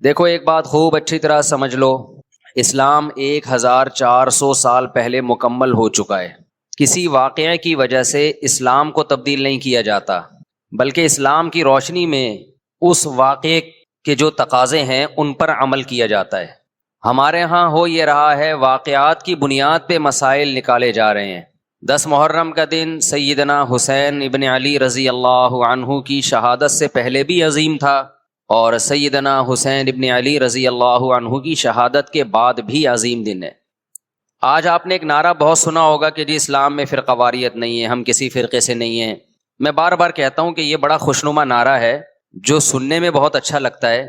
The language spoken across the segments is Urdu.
دیکھو ایک بات خوب اچھی طرح سمجھ لو، اسلام 1400 سال پہلے مکمل ہو چکا ہے۔ کسی واقعے کی وجہ سے اسلام کو تبدیل نہیں کیا جاتا، بلکہ اسلام کی روشنی میں اس واقعے کے جو تقاضے ہیں ان پر عمل کیا جاتا ہے۔ ہمارے ہاں ہو یہ رہا ہے، واقعات کی بنیاد پہ مسائل نکالے جا رہے ہیں۔ 10 محرم کا دن سیدنا حسین ابن علی رضی اللہ عنہ کی شہادت سے پہلے بھی عظیم تھا، اور سیدنا حسین ابن علی رضی اللہ عنہ کی شہادت کے بعد بھی عظیم دن ہے۔ آج آپ نے ایک نعرہ بہت سنا ہوگا کہ جی اسلام میں فرقہ واریت نہیں ہے، ہم کسی فرقے سے نہیں ہیں۔ میں بار بار کہتا ہوں کہ یہ بڑا خوشنما نعرہ ہے جو سننے میں بہت اچھا لگتا ہے۔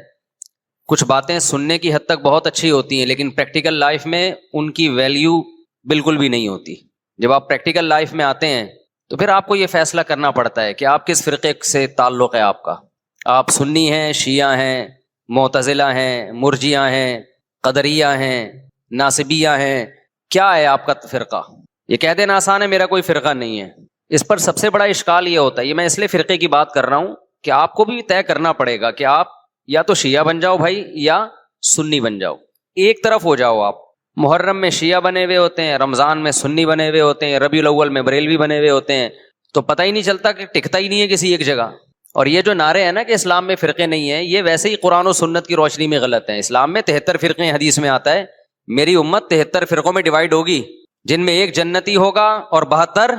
کچھ باتیں سننے کی حد تک بہت اچھی ہوتی ہیں، لیکن پریکٹیکل لائف میں ان کی ویلیو بالکل بھی نہیں ہوتی۔ جب آپ پریکٹیکل لائف میں آتے ہیں تو پھر آپ کو یہ فیصلہ کرنا پڑتا ہے کہ آپ کس فرقے سے تعلق ہے آپ کا۔ آپ سنی ہیں، شیعہ ہیں، معتزلہ ہیں، مرجیہ ہیں، قدریہ ہیں، ناصبیہ ہیں، کیا ہے آپ کا فرقہ؟ یہ کہہ دینا آسان ہے میرا کوئی فرقہ نہیں ہے۔ اس پر سب سے بڑا اشکال یہ ہوتا ہے، یہ میں اس لیے فرقے کی بات کر رہا ہوں کہ آپ کو بھی طے کرنا پڑے گا کہ آپ یا تو شیعہ بن جاؤ بھائی، یا سنی بن جاؤ، ایک طرف ہو جاؤ۔ آپ محرم میں شیعہ بنے ہوئے ہوتے ہیں، رمضان میں سنی بنے ہوئے ہوتے ہیں، ربیع الاول میں بریلوی بنے ہوئے ہوتے ہیں، تو پتہ ہی نہیں چلتا کہ ٹکتا ہی نہیں ہے کسی ایک جگہ۔ اور یہ جو نعرے ہیں نا کہ اسلام میں فرقے نہیں ہیں، یہ ویسے ہی قرآن و سنت کی روشنی میں غلط ہیں۔ اسلام میں 73 فرقے، حدیث میں آتا ہے میری امت 73 فرقوں میں ڈیوائیڈ ہوگی، جن میں ایک جنتی ہوگا اور 72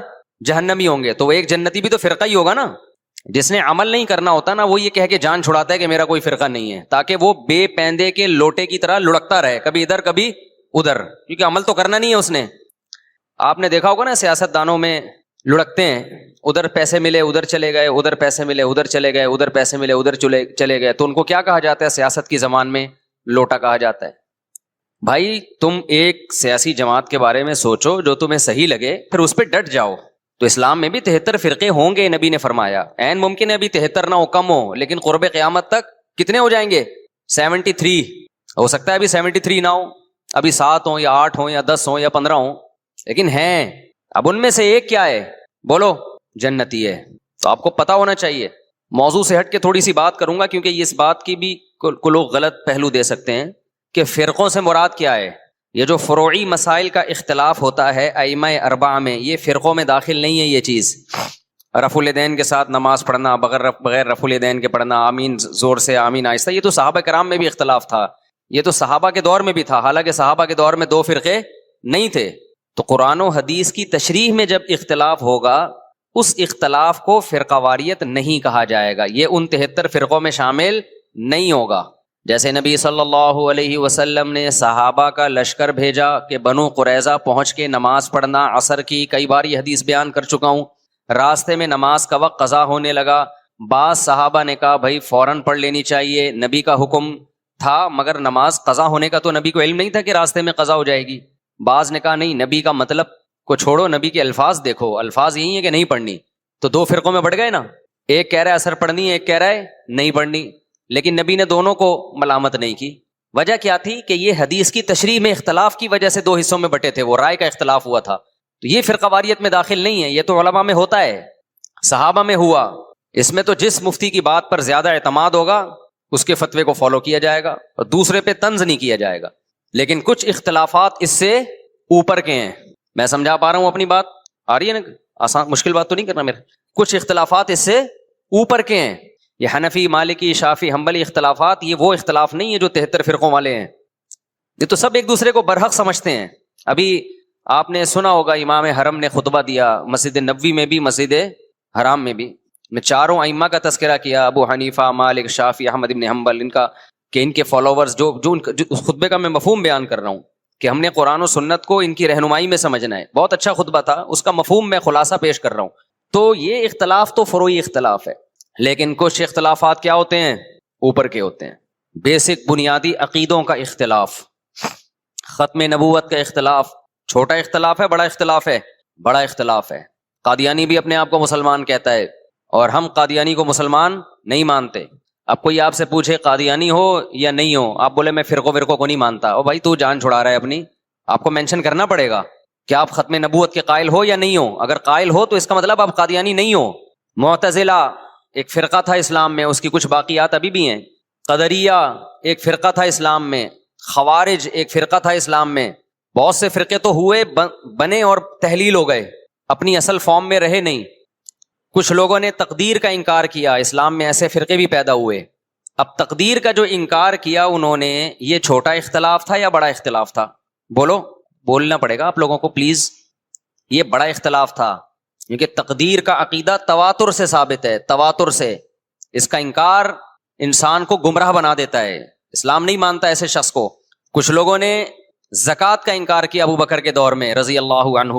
جہنمی ہوں گے۔ تو وہ ایک جنتی بھی تو فرقہ ہی ہوگا نا۔ جس نے عمل نہیں کرنا ہوتا نا، وہ یہ کہہ کے جان چھڑاتا ہے کہ میرا کوئی فرقہ نہیں ہے، تاکہ وہ بے پیندے کے لوٹے کی طرح لڑکتا رہے، کبھی ادھر کبھی ادھر، کیونکہ عمل تو کرنا نہیں ہے اس نے۔ آپ نے دیکھا ہوگا نا سیاست دانوں میں لڑکتے ہیں، ادھر پیسے ملے ادھر چلے گئے، ادھر پیسے ملے ادھر چلے گئے، ادھر پیسے ملے ادھر چلے گئے، تو ان کو کیا کہا جاتا ہے سیاست کی زبان میں؟ لوٹا کہا جاتا ہے۔ بھائی تم ایک سیاسی جماعت کے بارے میں سوچو جو تمہیں صحیح لگے، پھر اس پہ ڈٹ جاؤ۔ تو اسلام میں بھی 73 فرقے ہوں گے، نبی نے فرمایا۔ عین ممکن ہے ابھی 73 نہ ہو، کم ہو، لیکن قرب قیامت تک کتنے ہو جائیں گے؟ 73۔ ہو سکتا ہے ابھی 73 نہ ہو، ابھی 7 ہوں یا 8 ہوں یا 10 ہوں یا 15 ہوں، لیکن ہیں۔ اب ان میں سے ایک کیا ہے؟ بولو، جنتی ہے۔ تو آپ کو پتا ہونا چاہیے۔ موضوع سے ہٹ کے تھوڑی سی بات کروں گا، کیونکہ اس بات کی بھی کو لوگ غلط پہلو دے سکتے ہیں کہ فرقوں سے مراد کیا ہے۔ یہ جو فروعی مسائل کا اختلاف ہوتا ہے ائمہ اربعہ میں، یہ فرقوں میں داخل نہیں ہے یہ چیز۔ رفع الیدین کے ساتھ نماز پڑھنا، بغیر رفع الیدین کے پڑھنا، آمین زور سے آمین آہستہ، یہ تو صحابہ کرام میں بھی اختلاف تھا، یہ تو صحابہ کے دور میں بھی تھا، حالانکہ صحابہ کے دور میں 2 فرقے نہیں تھے۔ تو قرآن و حدیث کی تشریح میں جب اختلاف ہوگا، اس اختلاف کو فرقہ واریت نہیں کہا جائے گا، یہ ان 73 فرقوں میں شامل نہیں ہوگا۔ جیسے نبی صلی اللہ علیہ وسلم نے صحابہ کا لشکر بھیجا کہ بنو قریظہ پہنچ کے نماز پڑھنا عصر کی، کئی بار یہ حدیث بیان کر چکا ہوں۔ راستے میں نماز کا وقت قضا ہونے لگا، بعض صحابہ نے کہا بھائی فوراً پڑھ لینی چاہیے، نبی کا حکم تھا، مگر نماز قضا ہونے کا تو نبی کو علم نہیں تھا کہ راستے میں قضا ہو جائے گی۔ بعض نے کہا نہیں، نبی کا مطلب کو چھوڑو، نبی کے الفاظ دیکھو، الفاظ یہی ہیں کہ نہیں پڑھنی۔ تو 2 فرقوں میں بڑھ گئے نا، ایک کہہ رہا ہے اثر پڑھنی ہے، ایک کہہ رہا ہے نہیں پڑھنی، لیکن نبی نے دونوں کو ملامت نہیں کی۔ وجہ کیا تھی کہ یہ حدیث کی تشریح میں اختلاف کی وجہ سے 2 حصوں میں بٹے تھے، وہ رائے کا اختلاف ہوا تھا۔ تو یہ فرقہ واریت میں داخل نہیں ہے، یہ تو علماء میں ہوتا ہے، صحابہ میں ہوا۔ اس میں تو جس مفتی کی بات پر زیادہ اعتماد ہوگا اس کے فتوے کو فالو کیا جائے گا اور دوسرے پہ طنز نہیں کیا جائے گا۔ لیکن کچھ اختلافات اس سے اوپر کے ہیں۔ میں سمجھا پا رہا ہوں اپنی بات؟ آ رہی ہے نا؟ آسان مشکل بات تو نہیں کرنا میرا۔ کچھ اختلافات اس سے اوپر کے ہیں۔ یہ حنفی، مالکی، شافعی، حنبلی اختلافات، یہ وہ اختلاف نہیں ہے جو 73 فرقوں والے ہیں۔ یہ تو سب ایک دوسرے کو برحق سمجھتے ہیں۔ ابھی آپ نے سنا ہوگا امام حرم نے خطبہ دیا، مسجد نبوی میں بھی مسجد حرام میں بھی۔ میں چاروں ائمہ کا تذکرہ کیا، ابو حنیفہ، مالک، شافعی، احمد بن حنبل، ان کے فالوورز جو اس خطبے کا میں مفہوم بیان کر رہا ہوں کہ ہم نے قرآن و سنت کو ان کی رہنمائی میں سمجھنا ہے۔ بہت اچھا خطبہ تھا، اس کا مفہوم میں خلاصہ پیش کر رہا ہوں۔ تو یہ اختلاف تو فروعی اختلاف ہے، لیکن کچھ اختلافات کیا ہوتے ہیں؟ اوپر کے ہوتے ہیں۔ بیسک بنیادی عقیدوں کا اختلاف، ختم نبوت کا اختلاف، چھوٹا اختلاف ہے بڑا اختلاف ہے؟ بڑا اختلاف ہے۔ قادیانی بھی اپنے آپ کو مسلمان کہتا ہے اور ہم قادیانی کو مسلمان نہیں مانتے۔ اب کوئی آپ سے پوچھے قادیانی ہو یا نہیں ہو، آپ بولے میں فرقوں کو نہیں مانتا، او بھائی تو جان چھڑا رہا ہے اپنی، آپ کو مینشن کرنا پڑے گا کہ آپ ختم نبوت کے قائل ہو یا نہیں ہو۔ اگر قائل ہو تو اس کا مطلب آپ قادیانی نہیں ہو۔ معتزلہ ایک فرقہ تھا اسلام میں، اس کی کچھ باقیات ابھی بھی ہیں۔ قدریہ ایک فرقہ تھا اسلام میں، خوارج ایک فرقہ تھا اسلام میں، بہت سے فرقے تو ہوئے، بنے اور تحلیل ہو گئے، اپنی اصل فارم میں رہے نہیں۔ کچھ لوگوں نے تقدیر کا انکار کیا، اسلام میں ایسے فرقے بھی پیدا ہوئے۔ اب تقدیر کا جو انکار کیا انہوں نے، یہ چھوٹا اختلاف تھا یا بڑا اختلاف تھا؟ بولو، بولنا پڑے گا آپ لوگوں کو پلیز۔ یہ بڑا اختلاف تھا، کیونکہ تقدیر کا عقیدہ تواتر سے ثابت ہے، تواتر سے۔ اس کا انکار انسان کو گمراہ بنا دیتا ہے، اسلام نہیں مانتا ایسے شخص کو۔ کچھ لوگوں نے زکوٰۃ کا انکار کیا ابو بکر کے دور میں رضی اللہ عنہ۔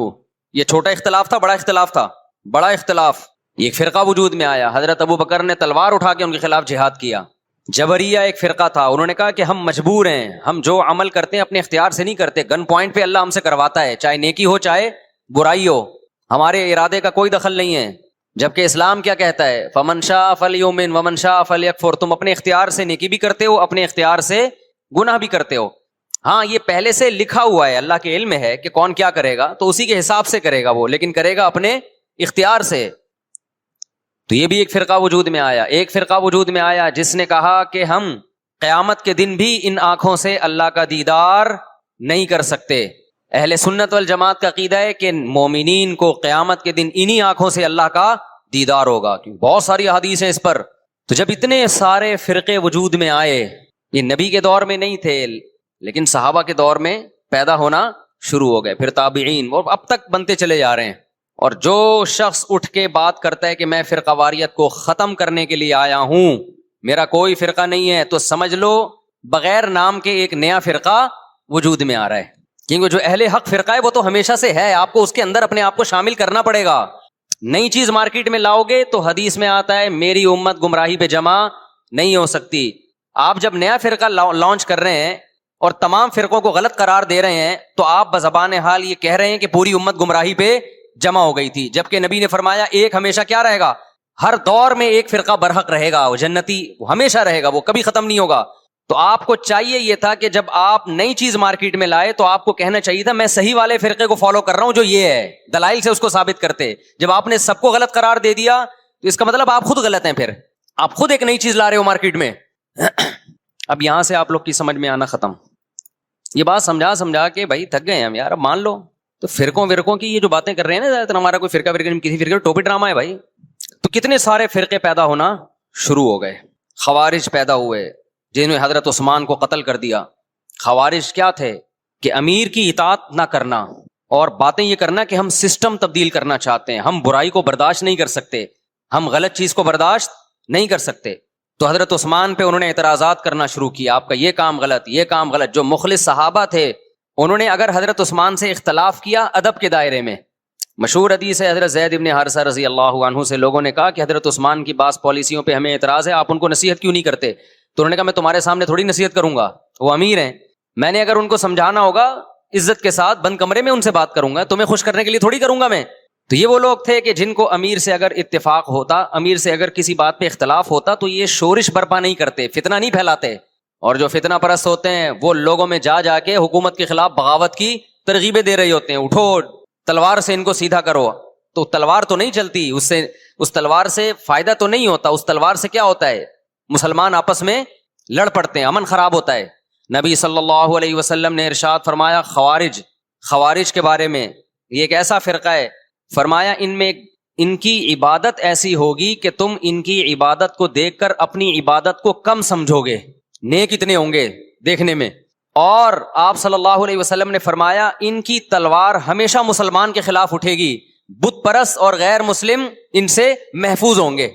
یہ چھوٹا اختلاف تھا، بڑا اختلاف تھا؟ بڑا اختلاف۔ ایک فرقہ وجود میں آیا، حضرت ابو بکر نے تلوار اٹھا کے ان کے خلاف جہاد کیا۔ جبریہ ایک فرقہ تھا، انہوں نے کہا کہ ہم مجبور ہیں، ہم جو عمل کرتے ہیں اپنے اختیار سے نہیں کرتے، گن پوائنٹ پہ اللہ ہم سے کرواتا ہے، چاہے نیکی ہو چاہے برائی ہو، ہمارے ارادے کا کوئی دخل نہیں ہے۔ جبکہ اسلام کیا کہتا ہے؟ فمن شاء فلیؤمن ومن شاء فلیکفر۔ تم اپنے اختیار سے نیکی بھی کرتے ہو، اپنے اختیار سے گناہ بھی کرتے ہو۔ ہاں یہ پہلے سے لکھا ہوا ہے، اللہ کے علم ہے کہ کون کیا کرے گا، تو اسی کے حساب سے کرے گا وہ، لیکن کرے گا اپنے اختیار سے۔ تو یہ بھی ایک فرقہ وجود میں آیا۔ ایک فرقہ وجود میں آیا جس نے کہا کہ ہم قیامت کے دن بھی ان آنکھوں سے اللہ کا دیدار نہیں کر سکتے۔ اہل سنت والجماعت کا عقیدہ ہے کہ مومنین کو قیامت کے دن انہی آنکھوں سے اللہ کا دیدار ہوگا، کیونکہ بہت ساری احادیث ہیں اس پر۔ تو جب اتنے سارے فرقے وجود میں آئے، یہ نبی کے دور میں نہیں تھے لیکن صحابہ کے دور میں پیدا ہونا شروع ہو گئے، پھر تابعین، وہ اب تک بنتے چلے جا رہے ہیں۔ اور جو شخص اٹھ کے بات کرتا ہے کہ میں فرقہ واریت کو ختم کرنے کے لیے آیا ہوں، میرا کوئی فرقہ نہیں ہے، تو سمجھ لو بغیر نام کے ایک نیا فرقہ وجود میں آ رہا ہے۔ کیونکہ جو اہل حق فرقہ ہے وہ تو ہمیشہ سے ہے، آپ کو اس کے اندر اپنے آپ کو شامل کرنا پڑے گا۔ نئی چیز مارکیٹ میں لاؤ گے تو حدیث میں آتا ہے میری امت گمراہی پہ جمع نہیں ہو سکتی۔ آپ جب نیا فرقہ لانچ کر رہے ہیں اور تمام فرقوں کو غلط قرار دے رہے ہیں، تو آپ بزبان حال یہ کہہ رہے ہیں کہ پوری امت گمراہی پہ جمع ہو گئی تھی، جبکہ نبی نے فرمایا ایک ہمیشہ کیا رہے گا؟ ہر دور میں ایک فرقہ برحق رہے گا، وہ جنتی، وہ ہمیشہ رہے گا، وہ کبھی ختم نہیں ہوگا۔ تو آپ کو چاہیے یہ تھا کہ جب آپ نئی چیز مارکیٹ میں لائے تو آپ کو کہنا چاہیے تھا میں صحیح والے فرقے کو فالو کر رہا ہوں جو یہ ہے، دلائل سے اس کو ثابت کرتے۔ جب آپ نے سب کو غلط قرار دے دیا تو اس کا مطلب آپ خود غلط ہیں، پھر آپ خود ایک نئی چیز لا رہے ہو مارکیٹ میں۔ اب یہاں سے آپ لوگ کی سمجھ میں آنا ختم۔ یہ بات سمجھا کے بھائی تھک گئے ہم یار، اب مان لو۔ تو فرقوں کی یہ جو باتیں کر رہے ہیں نا، زیادہ تر ہمارا کوئی فرقہ کسی فرقے ٹوپی ڈرامہ ہے بھائی۔ تو کتنے سارے فرقے پیدا ہونا شروع ہو گئے۔ خوارج پیدا ہوئے جنہوں نے حضرت عثمان کو قتل کر دیا۔ خوارج کیا تھے کہ امیر کی اطاعت نہ کرنا اور باتیں یہ کرنا کہ ہم سسٹم تبدیل کرنا چاہتے ہیں، ہم برائی کو برداشت نہیں کر سکتے، ہم غلط چیز کو برداشت نہیں کر سکتے۔ تو حضرت عثمان پہ انہوں نے اعتراضات کرنا شروع کیا، آپ کا یہ کام غلط، یہ کام غلط۔ جو مخلص صحابہ تھے انہوں نے اگر حضرت عثمان سے اختلاف کیا ادب کے دائرے میں، مشہور حدیث ہے حضرت زید بن حارثہ رضی اللہ عنہ سے لوگوں نے کہا کہ حضرت عثمان کی بعض پالیسیوں پہ ہمیں اعتراض ہے، آپ ان کو نصیحت کیوں نہیں کرتے؟ تو انہوں نے کہا میں تمہارے سامنے تھوڑی نصیحت کروں گا، وہ امیر ہیں، میں نے اگر ان کو سمجھانا ہوگا عزت کے ساتھ بند کمرے میں ان سے بات کروں گا، تمہیں خوش کرنے کے لیے تھوڑی کروں گا میں۔ تو یہ وہ لوگ تھے کہ جن کو امیر سے اگر اتفاق ہوتا، امیر سے اگر کسی بات پہ اختلاف ہوتا تو یہ شورش برپا نہیں کرتے، فتنہ نہیں پھیلاتے۔ اور جو فتنہ پرست ہوتے ہیں وہ لوگوں میں جا کے حکومت کے خلاف بغاوت کی ترغیبیں دے رہے ہوتے ہیں، اٹھو تلوار سے ان کو سیدھا کرو۔ تو تلوار تو نہیں چلتی، اس تلوار سے فائدہ تو نہیں ہوتا، اس تلوار سے کیا ہوتا ہے؟ مسلمان آپس میں لڑ پڑتے ہیں، امن خراب ہوتا ہے۔ نبی صلی اللہ علیہ وسلم نے ارشاد فرمایا خوارج کے بارے میں، یہ ایک ایسا فرقہ ہے، فرمایا ان کی عبادت ایسی ہوگی کہ تم ان کی عبادت کو دیکھ کر اپنی عبادت کو کم سمجھو گے، نیک اتنے ہوں گے دیکھنے میں۔ اور آپ صلی اللہ علیہ وسلم نے فرمایا ان کی تلوار ہمیشہ مسلمان کے خلاف اٹھے گی، بت پرست اور غیر مسلم ان سے محفوظ ہوں گے۔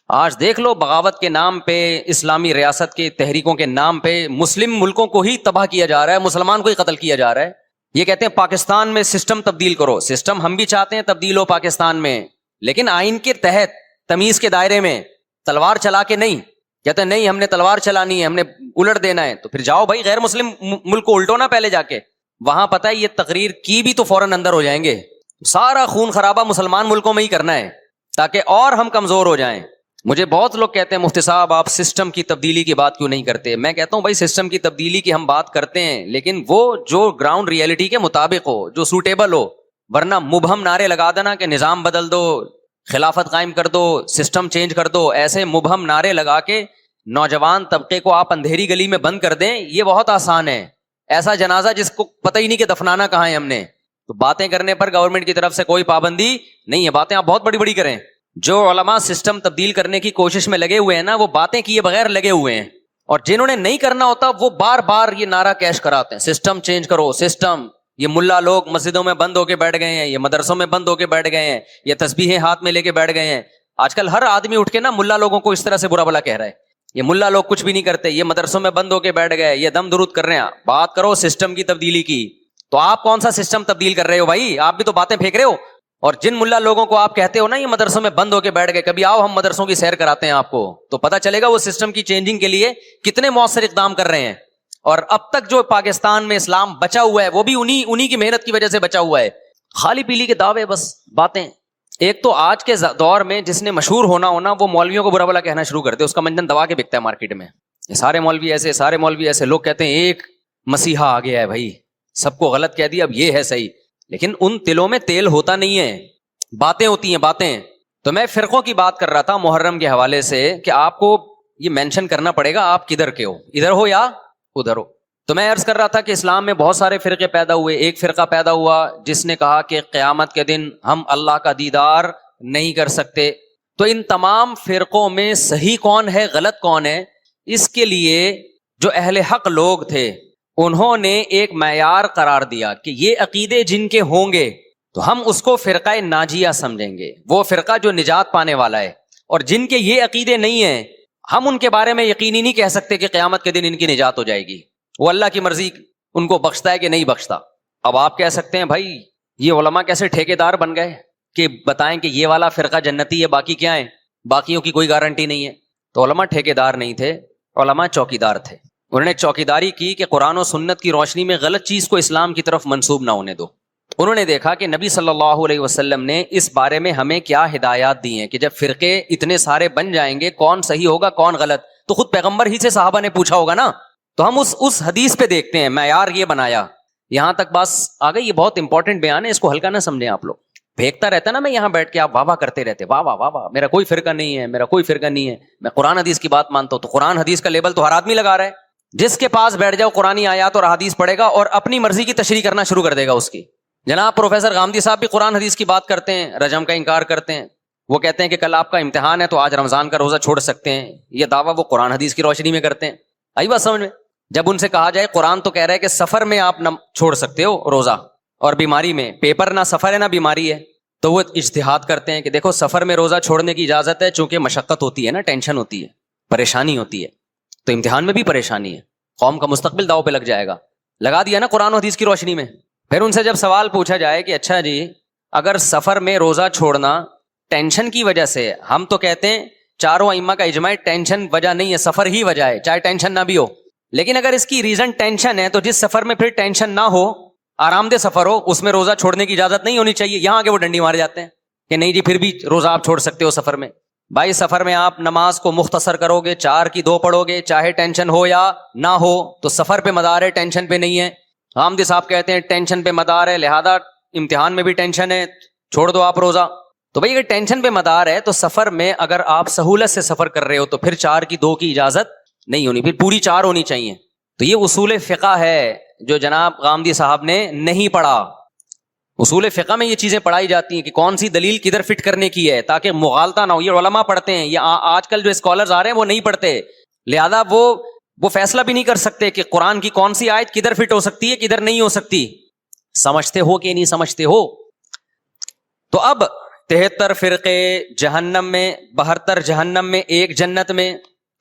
آج دیکھ لو بغاوت کے نام پہ، اسلامی ریاست کے تحریکوں کے نام پہ مسلم ملکوں کو ہی تباہ کیا جا رہا ہے، مسلمان کو ہی قتل کیا جا رہا ہے۔ یہ کہتے ہیں پاکستان میں سسٹم تبدیل کرو، سسٹم ہم بھی چاہتے ہیں تبدیل ہو پاکستان میں، لیکن آئین کے تحت، تمیز کے دائرے میں، تلوار چلا کے نہیں۔ کہتے ہیں نہیں ہم نے تلوار چلانی ہے، ہم نے الٹ دینا ہے، تو پھر جاؤ بھائی غیر مسلم ملک کو الٹو نا پہلے جا کے، وہاں پتہ ہے یہ تقریر کی بھی تو فوراً اندر ہو جائیں گے۔ سارا خون خرابہ مسلمان ملکوں میں ہی کرنا ہے تاکہ اور ہم کمزور ہو جائیں۔ مجھے بہت لوگ کہتے ہیں مفتی صاحب آپ سسٹم کی تبدیلی کی بات کیوں نہیں کرتے؟ میں کہتا ہوں بھائی سسٹم کی تبدیلی کی ہم بات کرتے ہیں، لیکن وہ جو گراؤنڈ ریئلٹی کے مطابق ہو، جو سوٹیبل ہو، ورنہ مبہم نعرے لگا دینا کہ نظام بدل دو، خلافت قائم کر دو، سسٹم چینج کر دو، ایسے مبہم نعرے لگا کے نوجوان طبقے کو آپ اندھیری گلی میں بند کر دیں، یہ بہت آسان ہے. ایسا جنازہ جس کو پتہ ہی نہیں کہ دفنانا کہاں ہے ہم نے. تو باتیں کرنے پر گورنمنٹ کی طرف سے کوئی پابندی نہیں ہے، باتیں آپ بہت بڑی بڑی کریں. جو علماء سسٹم تبدیل کرنے کی کوشش میں لگے ہوئے ہیں نا، وہ باتیں کیے بغیر لگے ہوئے ہیں، اور جنہوں نے نہیں کرنا ہوتا وہ بار بار یہ نعرہ کیش کراتے ہیں، سسٹم چینج کرو سسٹم. یہ ملا لوگ مسجدوں میں بند ہو کے بیٹھ گئے ہیں، یہ مدرسوں میں بند ہو کے بیٹھ گئے ہیں، یہ تسبیحیں ہاتھ میں لے کے بیٹھ گئے ہیں. آج کل ہر آدمی اٹھ کے نا ملا لوگوں کو اس طرح سے برا بلا کہہ رہا ہے، یہ ملا لوگ کچھ بھی نہیں کرتے، یہ مدرسوں میں بند ہو کے بیٹھ گئے، یہ دم درود کر رہے ہیں. بات کرو سسٹم کی تبدیلی کی. تو آپ کون سا سسٹم تبدیل کر رہے ہو بھائی؟ آپ بھی تو باتیں پھینک رہے ہو. اور جن ملا لوگوں کو آپ کہتے ہو نا یہ مدرسوں میں بند ہو کے بیٹھ گئے، کبھی آؤ ہم مدرسوں کی سیر کراتے ہیں آپ کو، تو پتہ چلے گا وہ سسٹم کی چینجنگ کے لیے کتنے مؤثر اقدام کر رہے ہیں. اور اب تک جو پاکستان میں اسلام بچا ہوا ہے وہ بھی انہی کی محنت کی وجہ سے بچا ہوا ہے. خالی پیلی کے دعوے، بس باتیں. ایک تو آج کے دور میں جس نے مشہور ہونا وہ مولویوں کو برا بلا کہنا شروع کرتے، اس کا منجن دبا کے بکتا ہے مارکیٹ میں. یہ سارے مولوی ایسے، سارے مولوی ایسے. لوگ کہتے ہیں ایک مسیحا آ گیا ہے بھائی، سب کو غلط کہہ دیا، اب یہ ہے صحیح. لیکن ان تلوں میں تیل ہوتا نہیں ہے، باتیں ہوتی ہیں باتیں. تو میں فرقوں کی بات کر رہا تھا محرم کے حوالے سے کہ آپ کو یہ مینشن کرنا پڑے گا آپ کدھر کے ہو، ادھر ہو یا ادھر ہو. تو میں عرض کر رہا تھا کہ اسلام میں بہت سارے فرقے پیدا ہوئے. ایک فرقہ پیدا ہوا جس نے کہا کہ قیامت کے دن ہم اللہ کا دیدار نہیں کر سکتے. تو ان تمام فرقوں میں صحیح کون ہے غلط کون ہے، اس کے لیے جو اہل حق لوگ تھے انہوں نے ایک معیار قرار دیا کہ یہ عقیدے جن کے ہوں گے تو ہم اس کو فرقہ ناجیہ سمجھیں گے، وہ فرقہ جو نجات پانے والا ہے. اور جن کے یہ عقیدے نہیں ہیں ہم ان کے بارے میں یقینی نہیں کہہ سکتے کہ قیامت کے دن ان کی نجات ہو جائے گی. وہ اللہ کی مرضی ان کو بخشتا ہے کہ نہیں بخشتا. اب آپ کہہ سکتے ہیں بھائی یہ علماء کیسے ٹھیکیدار بن گئے کہ بتائیں کہ یہ والا فرقہ جنتی ہے باقی کیا ہے، باقیوں کی کوئی گارنٹی نہیں ہے. تو علماء ٹھیکیدار نہیں تھے، علماء چوکیدار تھے. انہوں نے چوکیداری کی کہ قرآن و سنت کی روشنی میں غلط چیز کو اسلام کی طرف منسوب نہ ہونے دو. انہوں نے دیکھا کہ نبی صلی اللہ علیہ وسلم نے اس بارے میں ہمیں کیا ہدایات دی ہیں کہ جب فرقے اتنے سارے بن جائیں گے کون صحیح ہوگا کون غلط. تو خود پیغمبر ہی سے صحابہ نے پوچھا ہوگا نا. تو ہم اس حدیث پہ دیکھتے ہیں، معیار یہ بنایا. یہاں تک بس آ گئی، یہ بہت امپورٹنٹ بیان ہے، اس کو ہلکا نہ سمجھیں آپ لوگ. پھینکتا رہتا نا میں یہاں بیٹھ کے، آپ واہ واہ کرتے رہتے، واہ واہ واہ واہ، میرا کوئی فرقہ نہیں ہے، میرا کوئی فرقہ نہیں ہے، میں قرآن حدیث کی بات مانتا ہوں. تو قرآن حدیث کا لیبل تو ہر آدمی لگا رہا ہے. جس کے پاس بیٹھ جاؤ قرآنی آیات اور حدیث پڑھے گا اور اپنی مرضی کی تشریح کرنا شروع کر دے گا اس کی. جناب پروفیسر غامدی صاحب بھی قرآن حدیث کی بات کرتے ہیں، رجم کا انکار کرتے ہیں. وہ کہتے ہیں کہ کل آپ کا امتحان ہے تو آج رمضان کا روزہ چھوڑ سکتے ہیں. یہ دعویٰ وہ قرآن حدیث کی روشنی میں کرتے ہیں. آئی بات سمجھ میں؟ جب ان سے کہا جائے قرآن تو کہہ رہا ہے کہ سفر میں آپ نہ چھوڑ سکتے ہو روزہ، اور بیماری میں، پیپر نہ سفر ہے نہ بیماری ہے. تو وہ اجتہاد کرتے ہیں کہ دیکھو سفر میں روزہ چھوڑنے کی اجازت ہے چونکہ مشقت ہوتی ہے نا، ٹینشن ہوتی ہے، پریشانی ہوتی ہے. تو امتحان میں بھی پریشانی ہے، قوم کا مستقبل داؤ پہ لگ جائے گا. لگا دیا نا قرآن و حدیث کی روشنی میں. پھر ان سے جب سوال پوچھا جائے کہ اچھا جی اگر سفر میں روزہ چھوڑنا ٹینشن کی وجہ سے، ہم تو کہتے ہیں چاروں ائمہ کا اجماع ٹینشن وجہ نہیں ہے، سفر ہی وجہ ہے، چاہے ٹینشن نہ بھی ہو. لیکن اگر اس کی ریزن ٹینشن ہے تو جس سفر میں پھر ٹینشن نہ ہو، آرام دہ سفر ہو، اس میں روزہ چھوڑنے کی اجازت نہیں ہونی چاہیے. یہاں آگے وہ ڈنڈی مارے جاتے ہیں کہ نہیں جی پھر بھی روزہ آپ چھوڑ سکتے ہو سفر میں. بھائی سفر میں آپ نماز کو مختصر کرو گے، 4 کی 2 پڑھو گے، چاہے ٹینشن ہو یا نہ ہو. تو سفر پہ مدار ہے، ٹینشن پہ نہیں ہے. حامدی صاحب کہتے ہیں ٹینشن پہ مدار ہے، لہذا امتحان میں بھی ٹینشن ہے، چھوڑ دو آپ روزہ. تو بھائی اگر ٹینشن پہ مدار ہے تو سفر میں اگر آپ سہولت سے سفر کر رہے ہو تو پھر 4 کی 2 کی اجازت نہیں ہونی، پھر پوری 4 ہونی چاہیے. تو یہ اصول فقہ ہے جو جناب غامدی صاحب نے نہیں پڑھا. اصول فقہ میں یہ چیزیں پڑھائی جاتی ہیں کہ کون سی دلیل کدھر فٹ کرنے کی ہے تاکہ مغالطہ نہ ہو. یہ علماء پڑھتے ہیں، یہ آج کل جو اسکالرز آ رہے ہیں وہ نہیں پڑھتے، لہذا وہ فیصلہ بھی نہیں کر سکتے کہ قرآن کی کون سی آیت کدھر فٹ ہو سکتی ہے کدھر نہیں ہو سکتی. سمجھتے ہو کہ نہیں سمجھتے ہو؟ تو اب 73 فرقے جہنم میں، 72 جہنم میں، 1 جنت میں،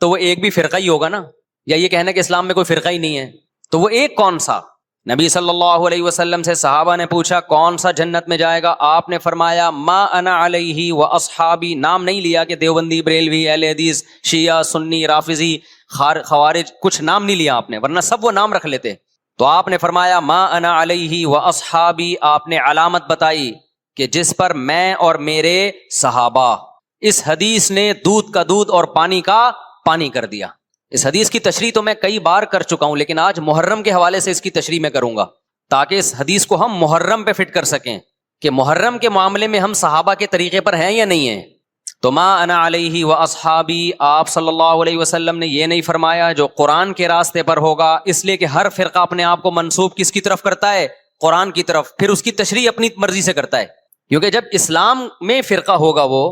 تو وہ ایک بھی فرقہ ہی ہوگا نا. یا یہ کہنا کہ اسلام میں کوئی فرقہ ہی نہیں ہے، تو وہ ایک کون سا؟ نبی صلی اللہ علیہ وسلم سے صحابہ نے پوچھا کون سا جنت میں جائے گا؟ آپ نے فرمایا ما انا علیہ و اصحابی. نام نہیں لیا کہ دیوبندی، بریلوی، اہل حدیث، شیعہ، سنی، رافضی، خوارج، کچھ نام نہیں لیا آپ نے، ورنہ سب وہ نام رکھ لیتے. تو آپ نے فرمایا ما انا علیہ و اصحابی. آپ نے علامت بتائی کہ جس پر میں اور میرے صحابہ. اس حدیث نے دودھ کا دودھ اور پانی کا پانی کر دیا. اس حدیث کی تشریح تو میں کئی بار کر چکا ہوں، لیکن آج محرم کے حوالے سے اس کی تشریح میں کروں گا تاکہ اس حدیث کو ہم محرم پہ فٹ کر سکیں کہ محرم کے معاملے میں ہم صحابہ کے طریقے پر ہیں یا نہیں ہیں. تو ما انا علیہ و اصحابی، آپ صلی اللہ علیہ وسلم نے یہ نہیں فرمایا جو قرآن کے راستے پر ہوگا، اس لیے کہ ہر فرقہ اپنے آپ کو منسوب کس کی طرف کرتا ہے؟ قرآن کی طرف، پھر اس کی تشریح اپنی مرضی سے کرتا ہے، کیونکہ جب اسلام میں فرقہ ہوگا وہ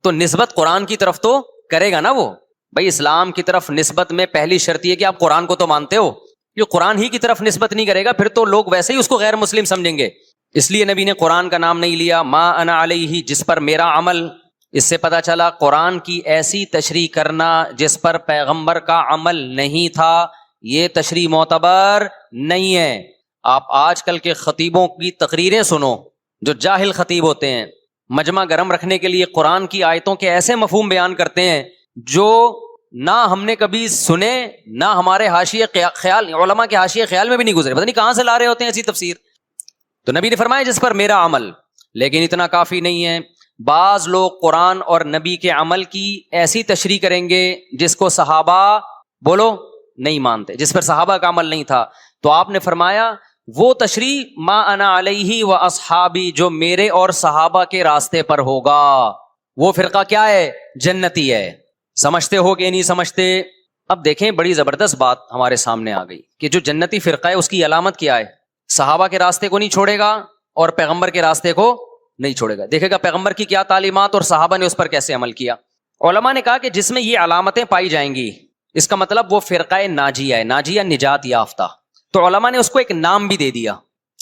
تو نسبت قرآن کی طرف تو کرے گا نا وہ. بھائی اسلام کی طرف نسبت میں پہلی شرط یہ کہ آپ قرآن کو تو مانتے ہو، یہ قرآن ہی کی طرف نسبت نہیں کرے گا پھر تو لوگ ویسے ہی اس کو غیر مسلم سمجھیں گے. اس لیے نبی نے قرآن کا نام نہیں لیا. ما انا علیہ، جس پر میرا عمل. اس سے پتہ چلا قرآن کی ایسی تشریح کرنا جس پر پیغمبر کا عمل نہیں تھا، یہ تشریح معتبر نہیں ہے. آپ آج کل کے خطیبوں کی تقریریں سنو، جو جاہل خطیب ہوتے ہیں، مجمع گرم رکھنے کے لیے قرآن کی آیتوں کے ایسے مفہوم بیان کرتے ہیں جو نہ ہم نے کبھی سنے، نہ ہمارے حاشیے خیال، علماء کے حاشیے خیال میں بھی نہیں گزرے، پتہ نہیں کہاں سے لا رہے ہوتے ہیں ایسی تفسیر. تو نبی نے فرمایا جس پر میرا عمل. لیکن اتنا کافی نہیں ہے، بعض لوگ قرآن اور نبی کے عمل کی ایسی تشریح کریں گے جس کو صحابہ بولو نہیں مانتے، جس پر صحابہ کا عمل نہیں تھا. تو آپ نے فرمایا وہ تشریح ما انا علیہ و اصحابی، جو میرے اور صحابہ کے راستے پر ہوگا، وہ فرقہ کیا ہے؟ جنتی ہے. سمجھتے ہو کہ نہیں سمجھتے؟ اب دیکھیں بڑی زبردست بات ہمارے سامنے آ گئی کہ جو جنتی فرقہ ہے اس کی علامت کیا ہے؟ صحابہ کے راستے کو نہیں چھوڑے گا اور پیغمبر کے راستے کو نہیں چھوڑے گا. دیکھے گا پیغمبر کی کیا تعلیمات اور صحابہ نے اس پر کیسے عمل کیا. علماء نے کہا کہ جس میں یہ علامتیں پائی جائیں گی اس کا مطلب وہ فرقہ ناجیہ ہے، ناجیہ نجات یافتہ. تو علماء نے اس کو ایک نام بھی دے دیا،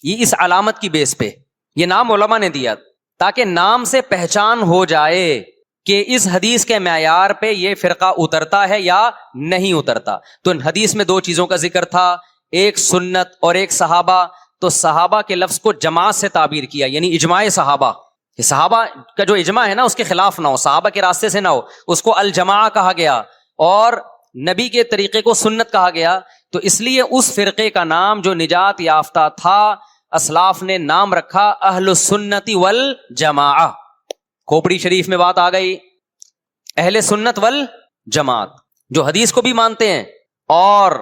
یہ اس علامت کی بیس پہ یہ نام علماء نے دیا تاکہ نام سے پہچان ہو جائے کہ اس حدیث کے معیار پہ یہ فرقہ اترتا ہے یا نہیں اترتا. تو حدیث میں دو چیزوں کا ذکر تھا، ایک سنت اور ایک صحابہ. تو صحابہ کے لفظ کو جماعت سے تعبیر کیا، یعنی اجماع صحابہ، کہ صحابہ کا جو اجماع ہے نا اس کے خلاف نہ ہو، صحابہ کے راستے سے نہ ہو، اس کو الجماع کہا گیا. اور نبی کے طریقے کو سنت کہا گیا. تو اس لیے اس فرقے کا نام جو نجات یافتہ تھا اسلاف نے نام رکھا اہل السنت والجماعہ. کھوپڑی شریف میں بات آ گئی، اہل سنت والجماعت جو حدیث کو بھی مانتے ہیں اور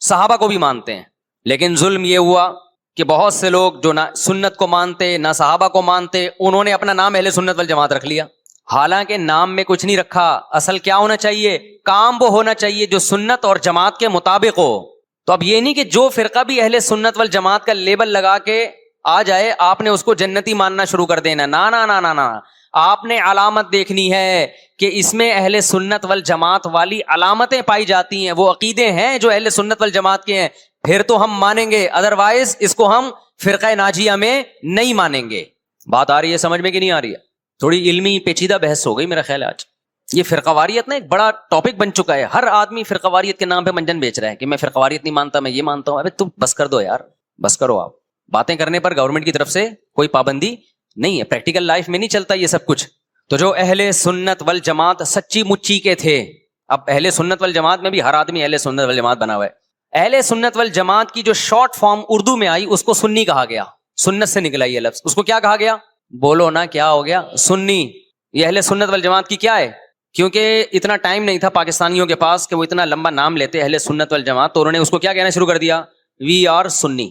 صحابہ کو بھی مانتے ہیں. لیکن ظلم یہ ہوا کہ بہت سے لوگ جو نہ سنت کو مانتے نہ صحابہ کو مانتے، انہوں نے اپنا نام اہل سنت والجماعت رکھ لیا، حالانکہ نام میں کچھ نہیں رکھا. اصل کیا ہونا چاہیے؟ کام وہ ہونا چاہیے جو سنت اور جماعت کے مطابق ہو. تو اب یہ نہیں کہ جو فرقہ بھی اہل سنت والجماعت کا لیبل لگا کے آ جائے آپ نے اس کو جنتی ماننا شروع کر دینا. نا نا نا نا نا، آپ نے علامت دیکھنی ہے کہ اس میں اہل سنت والجماعت والی علامتیں پائی جاتی ہیں، وہ عقیدے ہیں جو اہل سنت والجماعت کے ہیں، پھر تو ہم مانیں گے، ادروائز اس کو ہم فرقہ ناجیہ میں نہیں مانیں گے. بات آ رہی ہے سمجھ میں کہ نہیں آ رہی ہے؟ تھوڑی علمی پیچیدہ بحث ہو گئی میرا خیال ہے آج. یہ فرقہ واریت نا ایک بڑا ٹاپک بن چکا ہے، ہر آدمی فرقہ واریت کے نام پہ منجن بیچ رہا ہے کہ میں فرقہ واریت نہیں مانتا، میں یہ مانتا ہوں. ابے تم بس کر دو یار، بس کرو. آپ باتیں کرنے پر گورنمنٹ کی طرف سے کوئی پابندی نہیں ہے، پریکٹیکل لائف میں نہیں چلتا یہ سب کچھ. تو جو اہل سنت والجماعت سچی مچی کے تھے، اب اہل سنت والجماعت میں بھی ہر آدمی اہل سنت والجماعت بنا ہوا ہے. اہل سنت والجماعت کی جو شارٹ فارم اردو میں آئی اس کو سنی کہا گیا، سنت سے نکلا یہ لفظ. اس کو کیا کہا گیا؟ بولو نا کیا ہو گیا؟ سنی. یہ اہل سنت والجماعت کی کیا ہے؟ کیونکہ اتنا ٹائم نہیں تھا پاکستانیوں کے پاس کہ وہ اتنا لمبا نام لیتے اہل سنت والجماعت، تو انہوں نے اس کو کیا کہنا شروع کر دیا؟ وی آر سنی.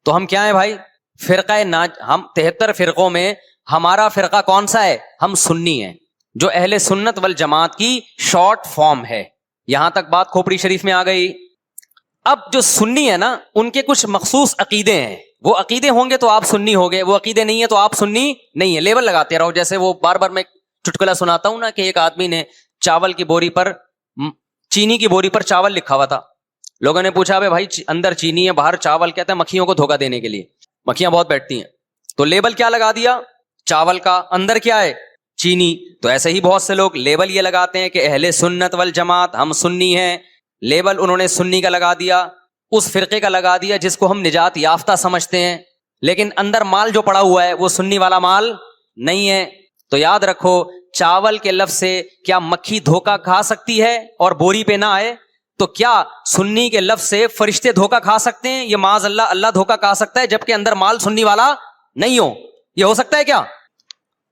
تو ہم کیا ہیں بھائی؟ فرقہ ہم 73 فرقوں میں ہمارا فرقہ کون سا ہے؟ ہم سنی ہیں، جو اہل سنت والجماعت کی شارٹ فارم ہے. یہاں تک بات کھوپڑی شریف میں آ گئی. اب جو سنی ہے نا ان کے کچھ مخصوص عقیدے ہیں، وہ عقیدے ہوں گے تو آپ سنی ہوگے، وہ عقیدے نہیں ہے تو آپ سنی نہیں ہے. لیبل لگاتے رہو. جیسے وہ بار بار میں چٹکلا سناتا ہوں نا کہ ایک آدمی نے چاول کی بوری پر، چینی کی بوری پر چاول لکھا ہوا تھا. لوگوں نے پوچھا بھائی اندر چینی ہے باہر چاول، کہتا ہے مکھیوں کو دھوکہ دینے کے لیے، مکھیاں بہت بیٹھتی ہیں. تو لیبل کیا لگا دیا؟ چاول کا، اندر کیا ہے؟ چینی. تو ایسے ہی بہت سے لوگ لیبل یہ لگاتے ہیں کہ اہل سنت والجماعت ہم سنی ہیں. لیبل انہوں نے سنی کا لگا دیا، اس فرقے کا لگا دیا جس کو ہم نجات یافتہ سمجھتے ہیں، لیکن اندر مال جو پڑا ہوا ہے وہ سنی والا مال نہیں ہے. تو یاد رکھو چاول کے لفظ سے کیا مکھی دھوکہ کھا سکتی ہے اور بوری پہ نہ آئے؟ تو کیا سنی کے لفظ سے فرشتے دھوکہ کھا سکتے ہیں؟ یہ معاذ اللہ اللہ دھوکہ کھا سکتا ہے جبکہ اندر مال سنی والا نہیں ہو؟ یہ ہو سکتا ہے کیا؟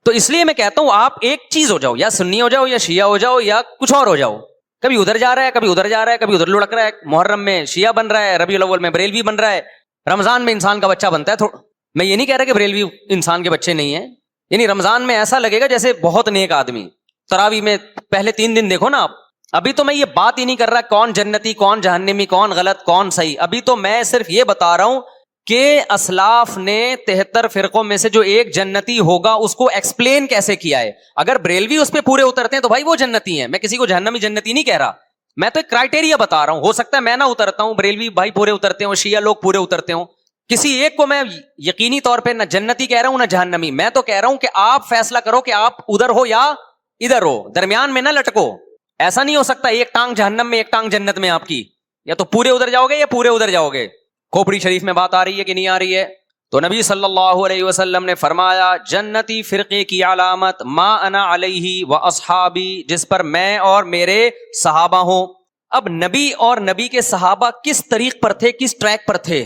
تو اس لیے میں کہتا ہوں آپ ایک چیز ہو جاؤ، یا سنی ہو جاؤ یا شیعہ ہو جاؤ یا کچھ اور ہو جاؤ. کبھی ادھر جا رہا ہے کبھی ادھر جا رہا ہے، کبھی ادھر لڑک رہا ہے. محرم میں شیعہ بن رہا ہے، ربیع الاول میں بریلوی بن رہا ہے، رمضان میں انسان کا بچہ بنتا ہے. میں یہ نہیں کہہ رہا کہ بریلوی انسان کے بچے نہیں ہیں، یعنی رمضان میں ایسا لگے گا جیسے بہت نیک آدمی، تراویح میں پہلے 3 دن دیکھو نا آپ. ابھی تو میں یہ بات ہی نہیں کر رہا کون جنتی کون جہنمی کون غلط کون صحیح, ابھی تو میں صرف یہ بتا رہا ہوں کہ اسلاف نے 73 فرقوں میں سے جو ایک جنتی ہوگا اس کو ایکسپلین کیسے کیا ہے. اگر بریلوی اس پہ پورے اترتے ہیں تو بھائی وہ جنتی ہیں, میں کسی کو جہنمی جنتی نہیں کہہ رہا, میں تو ایک کرائٹیریا بتا رہا ہوں. ہو سکتا ہے میں نہ اترتا ہوں, بریلوی بھائی پورے اترتے ہوں, شیعہ لوگ پورے اترتے ہوں, کسی ایک کو میں یقینی طور پہ نہ جنتی کہہ رہا ہوں نہ جہنمی. میں تو کہہ رہا ہوں کہ آپ فیصلہ کرو کہ آپ ادھر ہو یا ادھر ہو, درمیان میں نہ لٹکو. ایسا نہیں ہو سکتا ایک ٹانگ جہنم میں ایک ٹانگ جنت میں آپ کی, یا تو پورے ادھر جاؤ گے یا پورے ادھر جاؤ گے. کھوپڑی شریف میں بات آ رہی ہے کہ نہیں آ رہی ہے؟ تو نبی صلی اللہ علیہ وسلم نے فرمایا جنتی فرقے کی علامت ما انا علیہ و اصحابی, جس پر میں اور میرے صحابہ ہوں. اب نبی اور نبی کے صحابہ کس طریق پر تھے, کس ٹریک پر تھے,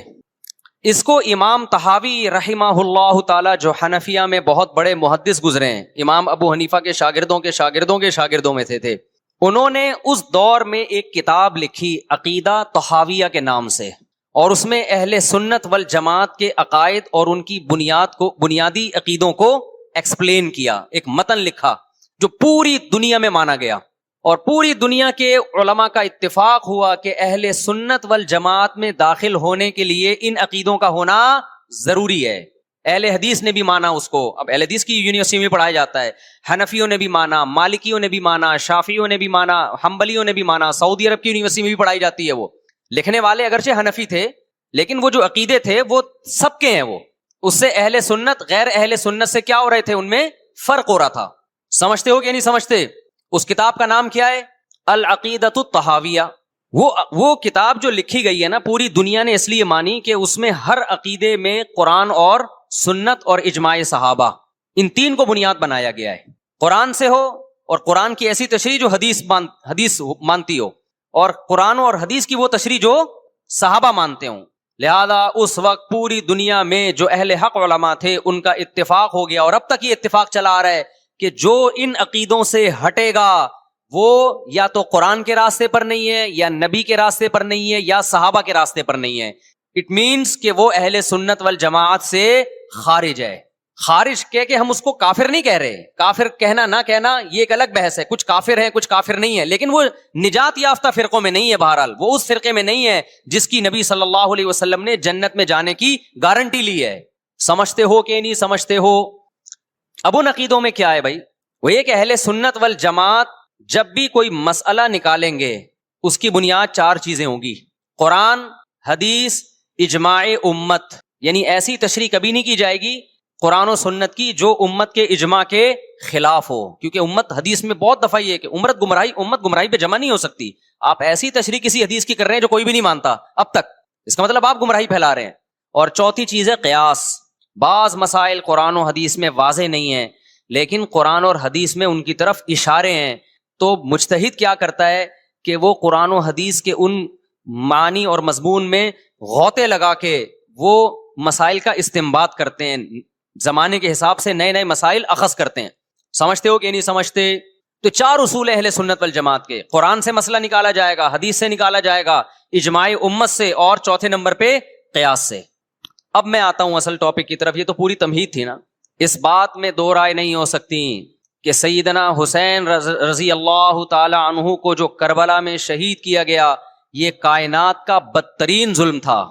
اس کو امام طحاوی رحمہ اللہ تعالی جو حنفیہ میں بہت بڑے محدث گزرے ہیں, امام ابو حنیفہ کے شاگردوں کے شاگردوں کے شاگردوں میں تھے, انہوں نے اس دور میں ایک کتاب لکھی عقیدہ طحاویہ کے نام سے, اور اس میں اہل سنت والجماعت کے عقائد اور ان کی بنیادی عقیدوں کو ایکسپلین کیا. ایک متن لکھا جو پوری دنیا میں مانا گیا, اور پوری دنیا کے علماء کا اتفاق ہوا کہ اہل سنت والجماعت میں داخل ہونے کے لیے ان عقیدوں کا ہونا ضروری ہے. اہل حدیث نے بھی مانا اس کو, اب اہل حدیث کی یونیورسٹی میں پڑھایا جاتا ہے, حنفیوں نے بھی مانا, مالکیوں نے بھی مانا, شافعیوں نے بھی مانا, حنبلیوں نے بھی مانا, سعودی عرب کی یونیورسٹی میں بھی پڑھائی جاتی ہے. وہ لکھنے والے اگرچہ حنفی تھے لیکن وہ جو عقیدے تھے وہ سب کے ہیں. وہ اس سے اہل سنت غیر اہل سنت سے کیا ہو رہے تھے, ان میں فرق ہو رہا تھا. سمجھتے ہو کہ نہیں سمجھتے؟ اس کتاب کا نام کیا ہے؟ العقیدۃ الطحاویہ. وہ کتاب جو لکھی گئی ہے نا, پوری دنیا نے اس لیے مانی کہ اس میں ہر عقیدے میں قرآن اور سنت اور اجماع صحابہ, ان 3 کو بنیاد بنایا گیا ہے. قرآن سے ہو, اور قرآن کی ایسی تشریح جو حدیث مانتی ہو, اور قرآن اور حدیث کی وہ تشریح جو صحابہ مانتے ہوں. لہذا اس وقت پوری دنیا میں جو اہل حق علماء تھے ان کا اتفاق ہو گیا, اور اب تک یہ اتفاق چلا آ رہا ہے کہ جو ان عقیدوں سے ہٹے گا وہ یا تو قرآن کے راستے پر نہیں ہے, یا نبی کے راستے پر نہیں ہے, یا صحابہ کے راستے پر نہیں ہے. اٹ مینس کہ وہ اہل سنت والجماعت سے خارج ہے. خارج کہہ کے ہم اس کو کافر نہیں کہہ رہے, کافر کہنا نہ کہنا یہ ایک الگ بحث ہے. کچھ کافر ہے کچھ کافر نہیں ہے, لیکن وہ نجات یافتہ فرقوں میں نہیں ہے. بہرحال وہ اس فرقے میں نہیں ہے جس کی نبی صلی اللہ علیہ وسلم نے جنت میں جانے کی گارنٹی لی ہے. سمجھتے ہو کہ نہیں سمجھتے ہو؟ اب ان عقیدوں میں کیا ہے بھائی, وہ یہ کہ اہل سنت والجماعت جب بھی کوئی مسئلہ نکالیں گے اس کی بنیاد 4 چیزیں ہوں گی: قرآن, حدیث, اجماع امت. یعنی ایسی تشریح کبھی نہیں کی جائے گی قرآن و سنت کی جو امت کے اجماع کے خلاف ہو, کیونکہ امت حدیث میں بہت دفعہ یہ ہے کہ امت گمراہی پہ جمع نہیں ہو سکتی. آپ ایسی تشریح کسی حدیث کی کر رہے ہیں جو کوئی بھی نہیں مانتا اب تک, اس کا مطلب آپ گمراہی پھیلا رہے ہیں. اور چوتھی چیز ہے قیاس. بعض مسائل قرآن و حدیث میں واضح نہیں ہیں لیکن قرآن اور حدیث میں ان کی طرف اشارے ہیں, تو مجتہد کیا کرتا ہے کہ وہ قرآن و حدیث کے ان معنی اور مضمون میں غوطے لگا کے وہ مسائل کا استنباط کرتے ہیں, زمانے کے حساب سے نئے نئے مسائل اخذ کرتے ہیں. سمجھتے ہو کہ نہیں سمجھتے؟ تو 4 اصول اہل سنت والجماعت کے: قرآن سے مسئلہ نکالا جائے گا, حدیث سے نکالا جائے گا, اجماع امت سے, اور چوتھے نمبر پہ قیاس سے. اب میں آتا ہوں اصل ٹاپک کی طرف. یہ تو پوری تمہید تھی نا. اس بات میں 2 رائے نہیں ہو سکتی کہ سیدنا حسین رضی اللہ تعالی عنہ کو جو کربلا میں شہید کیا گیا یہ کائنات کا بدترین ظلم تھا.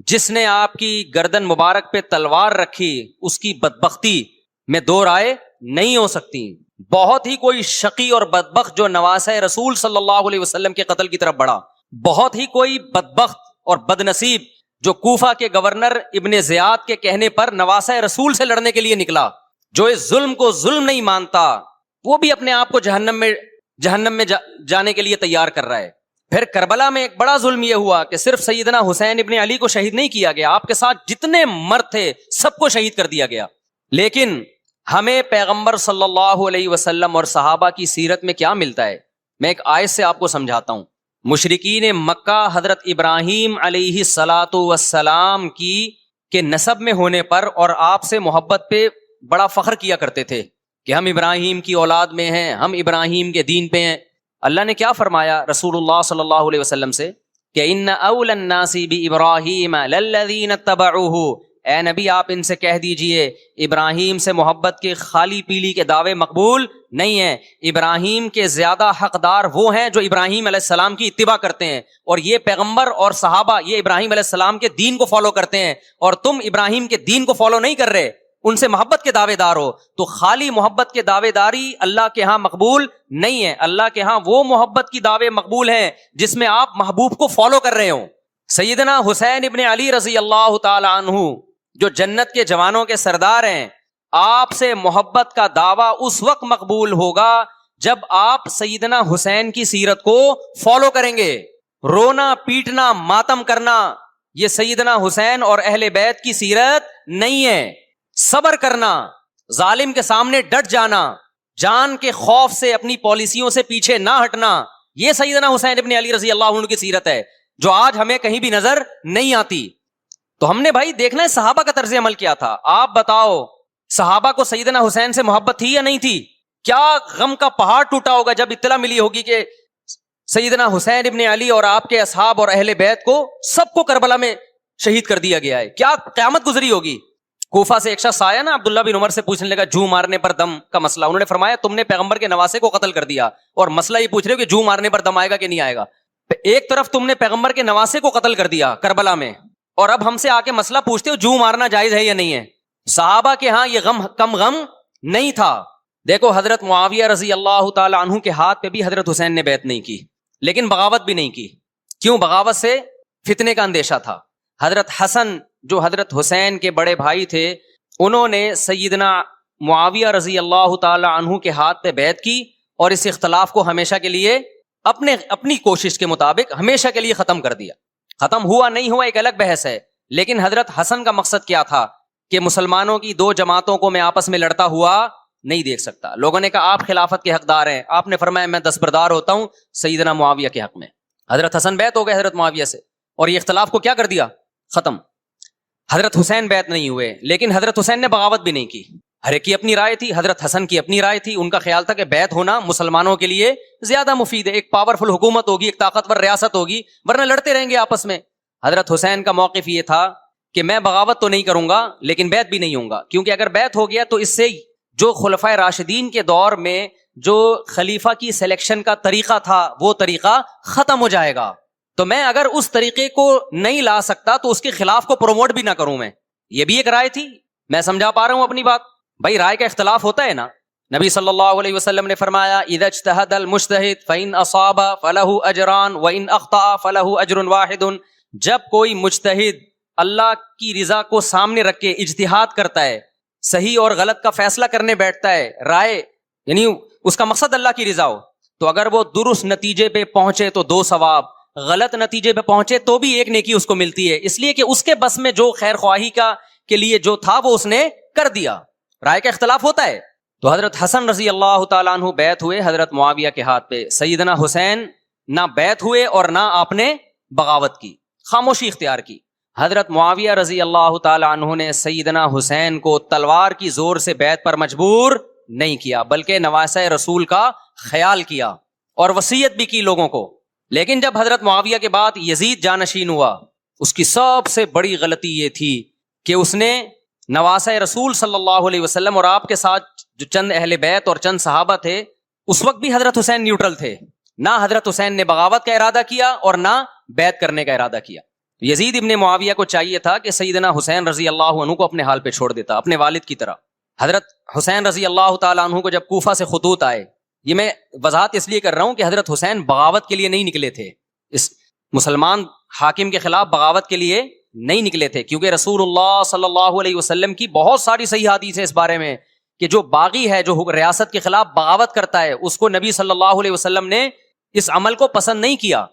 جس نے آپ کی گردن مبارک پہ تلوار رکھی اس کی بدبختی میں 2 رائے نہیں ہو سکتی. بہت ہی کوئی شقی اور بدبخت جو نواسہ رسول صلی اللہ علیہ وسلم کے قتل کی طرف بڑھا, بہت ہی کوئی بدبخت اور بدنصیب جو کوفہ کے گورنر ابن زیاد کے کہنے پر نواسہ رسول سے لڑنے کے لیے نکلا, جو اس ظلم کو ظلم نہیں مانتا, وہ بھی اپنے آپ کو جہنم میں جانے کے لیے تیار کر رہا ہے. پھر کربلا میں ایک بڑا ظلم یہ ہوا کہ صرف سیدنا حسین ابن علی کو شہید نہیں کیا گیا, آپ کے ساتھ جتنے مرد تھے سب کو شہید کر دیا گیا. لیکن ہمیں پیغمبر صلی اللہ علیہ وسلم اور صحابہ کی سیرت میں کیا ملتا ہے؟ میں ایک آیت سے آپ کو سمجھاتا ہوں. مشرکین مکہ حضرت ابراہیم علیہ الصلاۃ والسلام کے نسب میں ہونے پر اور آپ سے محبت پہ بڑا فخر کیا کرتے تھے کہ ہم ابراہیم کی اولاد میں ہیں, ہم ابراہیم کے دین پہ ہیں. اللہ نے کیا فرمایا رسول اللہ صلی اللہ علیہ وسلم سے کہ ان اول الناس بابراہیم للذین اتبعوہ, اے نبی آپ ان سے کہہ دیجئے ابراہیم سے محبت کے خالی پیلی کے دعوے مقبول نہیں ہیں، ابراہیم کے زیادہ حقدار وہ ہیں جو ابراہیم علیہ السلام کی اتباع کرتے ہیں، اور یہ پیغمبر اور صحابہ یہ ابراہیم علیہ السلام کے دین کو فالو کرتے ہیں، اور تم ابراہیم کے دین کو فالو نہیں کر رہے، ان سے محبت کے دعوے دار ہو۔ تو خالی محبت کے دعوے داری اللہ کے ہاں مقبول نہیں ہے، اللہ کے ہاں وہ محبت کی دعوے مقبول ہیں جس میں آپ محبوب کو فالو کر رہے ہوں۔ سیدنا حسین ابن علی رضی اللہ تعالی عنہ جو جنت کے جوانوں کے سردار ہیں، آپ سے محبت کا دعویٰ اس وقت مقبول ہوگا جب آپ سیدنا حسین کی سیرت کو فالو کریں گے۔ رونا پیٹنا ماتم کرنا یہ سیدنا حسین اور اہل بیت کی سیرت نہیں ہے۔ صبر کرنا، ظالم کے سامنے ڈٹ جانا، جان کے خوف سے اپنی پالیسیوں سے پیچھے نہ ہٹنا، یہ سیدنا حسین ابن علی رضی اللہ عنہ کی سیرت ہے جو آج ہمیں کہیں بھی نظر نہیں آتی۔ تو ہم نے بھائی دیکھنا ہے صحابہ کا طرز عمل کیا تھا۔ آپ بتاؤ صحابہ کو سیدنا حسین سے محبت تھی یا نہیں تھی؟ کیا غم کا پہاڑ ٹوٹا ہوگا جب اطلاع ملی ہوگی کہ سیدنا حسین ابن علی اور آپ کے اصحاب اور اہل بیت کو سب کو کربلا میں شہید کر دیا گیا ہے، کیا قیامت گزری ہوگی۔ کوفہ سے ایک شخص آیا نا عبداللہ بن عمر سے پوچھنے لگا جو مارنے پر دم کا مسئلہ، انہوں نے فرمایا تم نے پیغمبر کے نواسے کو قتل کر دیا اور مسئلہ یہ پوچھ رہے ہو کہ جو مارنے پر دم آئے گا کہ نہیں آئے گا۔ ایک طرف تم نے پیغمبر کے نواسے کو قتل کر دیا کربلا میں، اور اب ہم سے آ کے مسئلہ پوچھتے ہو جو مارنا جائز ہے یا نہیں ہے۔ صحابہ کے ہاں یہ غم کم غم نہیں تھا۔ دیکھو حضرت معاویہ رضی اللہ تعالی عنہ کے ہاتھ پہ بھی حضرت حسین نے بیعت نہیں کی، لیکن بغاوت بھی نہیں کی۔ کیوں؟ بغاوت سے فتنے کا اندیشہ تھا۔ حضرت حسن جو حضرت حسین کے بڑے بھائی تھے، انہوں نے سیدنا معاویہ رضی اللہ تعالی عنہ کے ہاتھ پہ بیعت کی اور اس اختلاف کو ہمیشہ کے لیے اپنی کوشش کے مطابق ہمیشہ کے لیے ختم کر دیا۔ ختم ہوا نہیں ہوا ایک الگ بحث ہے، لیکن حضرت حسن کا مقصد کیا تھا کہ مسلمانوں کی دو جماعتوں کو میں آپس میں لڑتا ہوا نہیں دیکھ سکتا۔ لوگوں نے کہا آپ خلافت کے حقدار ہیں، آپ نے فرمایا میں دستبردار ہوتا ہوں سیدنا معاویہ کے حق میں۔ حضرت حسن بیعت ہو گئے حضرت معاویہ سے اور یہ اختلاف کو کیا کر دیا؟ ختم۔ حضرت حسین بیعت نہیں ہوئے، لیکن حضرت حسین نے بغاوت بھی نہیں کی۔ ہر ایک کی اپنی رائے تھی، حضرت حسن کی اپنی رائے تھی، ان کا خیال تھا کہ بیعت ہونا مسلمانوں کے لیے زیادہ مفید ہے، ایک پاورفل حکومت ہوگی، ایک طاقتور ریاست ہوگی، ورنہ لڑتے رہیں گے آپس میں۔ حضرت حسین کا موقف یہ تھا کہ میں بغاوت تو نہیں کروں گا لیکن بیعت بھی نہیں ہوں گا، کیونکہ اگر بیعت ہو گیا تو اس سے جو خلفائے راشدین کے دور میں جو خلیفہ کی سلیکشن کا طریقہ تھا وہ طریقہ ختم ہو جائے گا، تو میں اگر اس طریقے کو نہیں لا سکتا تو اس کے خلاف کو پروموٹ بھی نہ کروں میں۔ یہ بھی ایک رائے تھی، میں سمجھا پا رہا ہوں اپنی بات؟ بھائی رائے کا اختلاف ہوتا ہے نا۔ نبی صلی اللہ علیہ وسلم نے فرمایا اذا اجتہد المجتہد فإن اصاب فلہ اجران وإن اخطأ فلہ اجر واحد۔ جب کوئی مجتہد اللہ کی رضا کو سامنے رکھ کے اجتہاد کرتا ہے، صحیح اور غلط کا فیصلہ کرنے بیٹھتا ہے، رائے یعنی اس کا مقصد اللہ کی رضا ہو، تو اگر وہ درست نتیجے پہ پہنچے تو 2 ثواب، غلط نتیجے پہ پہنچے تو بھی 1 نیکی اس کو ملتی ہے، اس لیے کہ اس کے بس میں جو خیر خواہی کے لیے جو تھا وہ اس نے کر دیا۔ رائے کا اختلاف ہوتا ہے۔ تو حضرت حسن رضی اللہ تعالیٰ عنہ بیعت ہوئے حضرت معاویہ کے ہاتھ پہ، سیدنا حسین نہ بیعت ہوئے اور نہ آپ نے بغاوت کی، خاموشی اختیار کی۔ حضرت معاویہ رضی اللہ تعالیٰ عنہ نے سیدنا حسین کو تلوار کی زور سے بیعت پر مجبور نہیں کیا، بلکہ نواسہ رسول کا خیال کیا اور وصیت بھی کی لوگوں کو۔ لیکن جب حضرت معاویہ کے بعد یزید جانشین ہوا، اس کی سب سے بڑی غلطی یہ تھی کہ اس نے نواسہ رسول صلی اللہ علیہ وسلم اور آپ کے ساتھ جو چند اہل بیت اور چند صحابہ تھے، اس وقت بھی حضرت حسین نیوٹرل تھے، نہ حضرت حسین نے بغاوت کا ارادہ کیا اور نہ بیعت کرنے کا ارادہ کیا۔ یزید ابن معاویہ کو چاہیے تھا کہ سیدنا حسین رضی اللہ عنہ کو اپنے حال پہ چھوڑ دیتا، اپنے والد کی طرح۔ حضرت حسین رضی اللہ تعالیٰ عنہ کو جب کوفہ سے خطوط آئے، یہ میں وضاحت اس لیے کر رہا ہوں کہ حضرت حسین بغاوت کے لیے نہیں نکلے تھے، اس مسلمان حاکم کے خلاف بغاوت کے لیے نہیں نکلے تھے، کیونکہ رسول اللہ صلی اللہ علیہ وسلم کی بہت ساری صحیح حدیث ہے اس بارے میں کہ جو باغی ہے، جو ریاست کے خلاف بغاوت کرتا ہے، اس کو نبی صلی اللہ علیہ وسلم نے اس عمل کو پسند نہیں کیا۔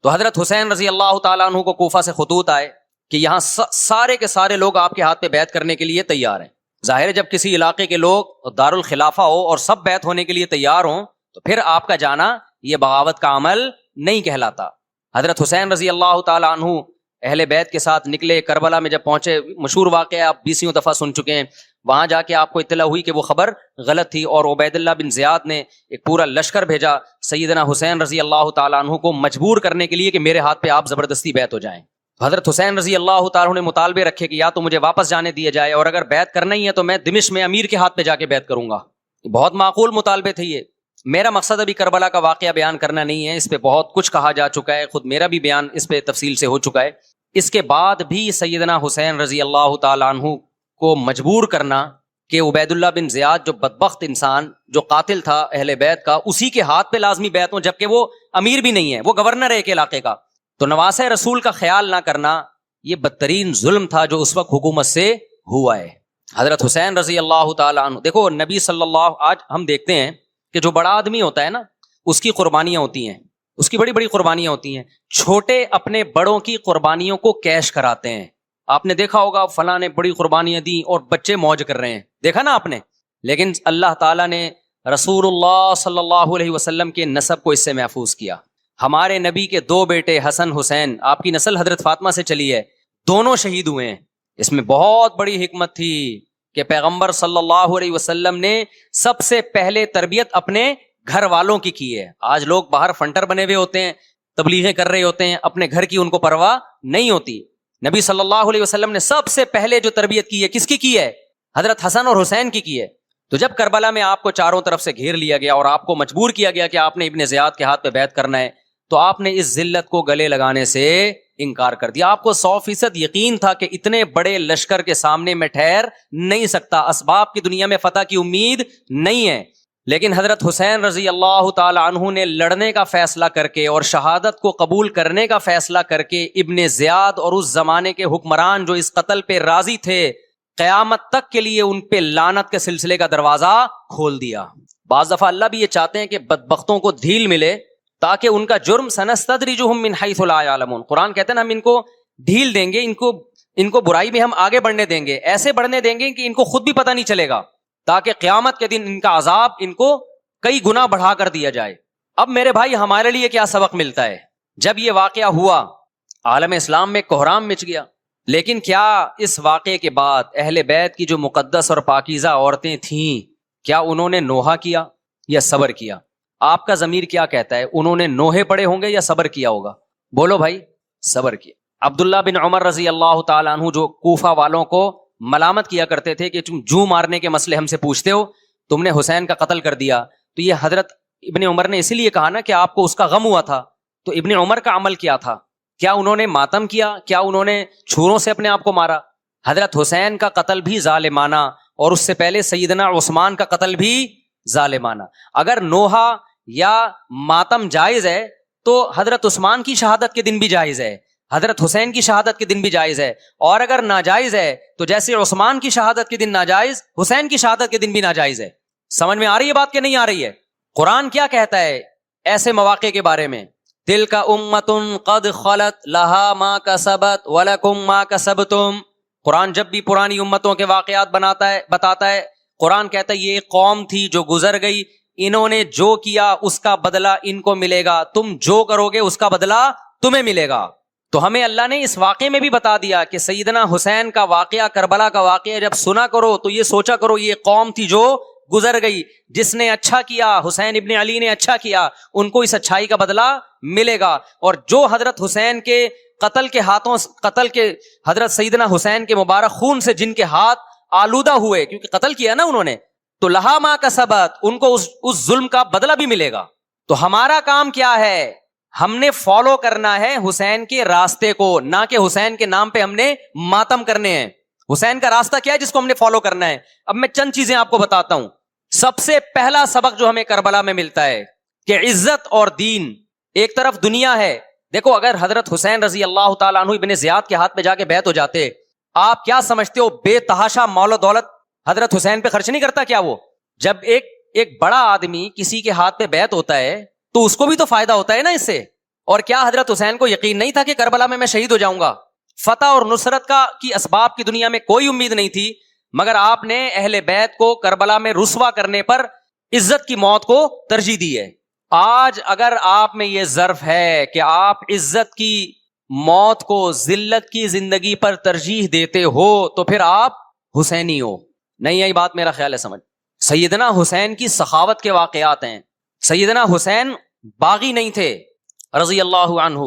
تو حضرت حسین رضی اللہ تعالیٰ عنہ کو کوفہ سے خطوط آئے کہ یہاں سارے کے سارے لوگ آپ کے ہاتھ پہ بیعت کرنے کے لیے تیار ہیں۔ ظاہر ہے جب کسی علاقے کے لوگ دارالخلافہ ہو اور سب بیعت ہونے کے لیے تیار ہوں تو پھر آپ کا جانا یہ بغاوت کا عمل نہیں کہلاتا۔ حضرت حسین رضی اللہ تعالیٰ عنہ اہل بیت کے ساتھ نکلے، کربلا میں جب پہنچے، مشہور واقعہ آپ 20 دفعہ سن چکے ہیں، وہاں جا کے آپ کو اطلاع ہوئی کہ وہ خبر غلط تھی اور عبید اللہ بن زیاد نے ایک پورا لشکر بھیجا سیدنا حسین رضی اللہ تعالیٰ عنہ کو مجبور کرنے کے لیے کہ میرے ہاتھ پہ آپ زبردستی بیعت ہو جائیں۔ حضرت حسین رضی اللہ تعالیٰ نے مطالبے رکھے کہ یا تو مجھے واپس جانے دیا جائے، اور اگر بیعت کرنا ہی ہے تو میں دمشق میں امیر کے ہاتھ پہ جا کے بیعت کروں گا. بہت معقول مطالبے تھے یہ. میرا مقصد ابھی کربلا کا واقعہ بیان کرنا نہیں ہے، اس پہ بہت کچھ کہا جا چکا ہے، خود میرا بھی بیان اس پہ تفصیل سے ہو چکا ہے. اس کے بعد بھی سیدنا حسین رضی اللہ تعالیٰ عنہ کو مجبور کرنا کہ عبید اللہ بن زیاد جو بدبخت انسان جو قاتل تھا اہل بیت کا، اسی کے ہاتھ پہ لازمی بیعت ہوں، جبکہ وہ امیر بھی نہیں ہے، وہ گورنر ہے ایک علاقے کا. تو نواسہ رسول کا خیال نہ کرنا یہ بدترین ظلم تھا جو اس وقت حکومت سے ہوا ہے. حضرت حسین رضی اللہ تعالیٰ عنہ، دیکھو نبی صلی اللہ، آج ہم دیکھتے ہیں کہ جو بڑا آدمی ہوتا ہے نا اس کی قربانیاں ہوتی ہیں، اس کی بڑی بڑی قربانیاں ہوتی ہیں. چھوٹے اپنے بڑوں کی قربانیوں کو کیش کراتے ہیں. آپ نے دیکھا ہوگا فلاں نے بڑی قربانیاں دی اور بچے موج کر رہے ہیں، دیکھا نا آپ نے. لیکن اللہ تعالیٰ نے رسول اللہ صلی اللہ علیہ وسلم کے نسب کو اس سے محفوظ کیا. ہمارے نبی کے 2 بیٹے حسن حسین، آپ کی نسل حضرت فاطمہ سے چلی ہے، دونوں شہید ہوئے ہیں. اس میں بہت بڑی حکمت تھی کہ پیغمبر صلی اللہ علیہ وسلم نے سب سے پہلے تربیت اپنے گھر والوں کی ہے. آج لوگ باہر فنٹر بنے ہوئے ہوتے ہیں، تبلیغیں کر رہے ہوتے ہیں، اپنے گھر کی ان کو پرواہ نہیں ہوتی. نبی صلی اللہ علیہ وسلم نے سب سے پہلے جو تربیت کی ہے کس کی ہے؟ حضرت حسن اور حسین کی ہے. تو جب کربلا میں آپ کو چاروں طرف سے گھیر لیا گیا اور آپ کو مجبور کیا گیا کہ آپ نے ابن زیاد کے ہاتھ پہ بیعت کرنا ہے، تو آپ نے اس ذلت کو گلے لگانے سے انکار کر دیا. آپ کو 100% یقین تھا کہ اتنے بڑے لشکر کے سامنے میں ٹھہر نہیں سکتا، اسباب کی دنیا میں فتح کی امید نہیں ہے. لیکن حضرت حسین رضی اللہ تعالی عنہ نے لڑنے کا فیصلہ کر کے اور شہادت کو قبول کرنے کا فیصلہ کر کے ابن زیاد اور اس زمانے کے حکمران جو اس قتل پہ راضی تھے، قیامت تک کے لیے ان پہ لعنت کے سلسلے کا دروازہ کھول دیا. بعض دفعہ اللہ بھی یہ چاہتے ہیں کہ بدبختوں کو ڈھیل ملے تاکہ ان کا جرم سنستدرجہم من حیث لا یعلمون. قرآن کہتے ہیں ہم ان کو ڈھیل دیں گے، ان کو برائی میں ہم آگے بڑھنے دیں گے، ایسے بڑھنے دیں گے کہ ان کو خود بھی پتہ نہیں چلے گا، تاکہ قیامت کے دن ان کا عذاب ان کو کئی گنا بڑھا کر دیا جائے. اب میرے بھائی ہمارے لیے کیا سبق ملتا ہے؟ جب یہ واقعہ ہوا عالم اسلام میں کوہرام مچ گیا، لیکن کیا اس واقعے کے بعد اہل بیت کی جو مقدس اور پاکیزہ عورتیں تھیں، کیا انہوں نے نوحہ کیا یا صبر کیا؟ آپ کا ضمیر کیا کہتا ہے؟ انہوں نے نوحے پڑے ہوں گے یا صبر کیا ہوگا؟ بولو بھائی. صبر کیا. عبداللہ بن عمر رضی اللہ تعالیٰ عنہ جو کوفہ والوں کو ملامت کیا کرتے تھے کہ تم جو مارنے کے مسئلے ہم سے پوچھتے ہو، تم نے حسین کا قتل کر دیا، تو یہ حضرت ابن عمر نے اسی لیے کہا نا کہ آپ کو اس کا غم ہوا تھا. تو ابن عمر کا عمل کیا تھا؟ کیا انہوں نے ماتم کیا؟ کیا انہوں نے چھروں سے اپنے آپ کو مارا؟ حضرت حسین کا قتل بھی ظالمانہ، اور اس سے پہلے سیدنا عثمان کا قتل بھی ظالمانہ. اگر نوحہ یا ماتم جائز ہے تو حضرت عثمان کی شہادت کے دن بھی جائز ہے، حضرت حسین کی شہادت کے دن بھی جائز ہے. اور اگر ناجائز ہے تو جیسے عثمان کی شہادت کے دن ناجائز، حسین کی شہادت کے دن بھی ناجائز ہے. سمجھ میں آ رہی ہے بات کہ نہیں آ رہی ہے؟ قرآن کیا کہتا ہے ایسے مواقع کے بارے میں؟ تلک امۃ قد خلت لہا ما کسبت ولکم ما کسبتم. قرآن جب بھی پرانی امتوں کے واقعات بتاتا ہے، قرآن کہتا ہے یہ ایک قوم تھی جو گزر گئی، انہوں نے جو کیا اس کا بدلہ ان کو ملے گا، تم جو کرو گے اس کا بدلہ تمہیں ملے گا. تو ہمیں اللہ نے اس واقعے میں بھی بتا دیا کہ سیدنا حسین کا واقعہ، کربلا کا واقعہ جب سنا کرو تو یہ سوچا کرو یہ قوم تھی جو گزر گئی، جس نے اچھا کیا، حسین ابن علی نے اچھا کیا، ان کو اس اچھائی کا بدلہ ملے گا. اور جو حضرت حسین کے قتل کے حضرت سیدنا حسین کے مبارک خون سے جن کے ہاتھ آلودہ ہوئے، کیونکہ قتل کیا نا انہوں نے، تو لہا ما کسبت، ان کو اس ظلم کا بدلہ بھی ملے گا. تو ہمارا کام کیا ہے؟ ہم نے فالو کرنا ہے حسین کے راستے کو، نہ کہ حسین کے نام پہ ہم نے ماتم کرنے ہیں. حسین کا راستہ کیا ہے جس کو ہم نے فالو کرنا ہے؟ اب میں چند چیزیں آپ کو بتاتا ہوں. سب سے پہلا سبق جو ہمیں کربلا میں ملتا ہے کہ عزت اور دین، ایک طرف دنیا ہے. دیکھو اگر حضرت حسین رضی اللہ تعالیٰ عنہ ابن زیاد کے ہاتھ پہ جا کے بیعت ہو جاتے، آپ کیا سمجھتے ہو بے تحاشا مال و دولت حضرت حسین پہ خرچ نہیں کرتا کیا وہ؟ جب ایک بڑا آدمی کسی کے ہاتھ پہ بیعت ہوتا ہے تو اس کو بھی تو فائدہ ہوتا ہے نا اس سے. اور کیا حضرت حسین کو یقین نہیں تھا کہ کربلا میں شہید ہو جاؤں گا؟ فتح اور نصرت کی اسباب کی دنیا میں کوئی امید نہیں تھی، مگر آپ نے اہل بیت کو کربلا میں رسوا کرنے پر عزت کی موت کو ترجیح دی ہے. آج اگر آپ میں یہ ظرف ہے کہ آپ عزت کی موت کو ذلت کی زندگی پر ترجیح دیتے ہو تو پھر آپ حسینی ہو. نہیں یہی بات میرا خیال ہے سمجھ. سیدنا حسین کی سخاوت کے واقعات ہیں. سیدنا حسین باغی نہیں تھے رضی اللہ عنہ.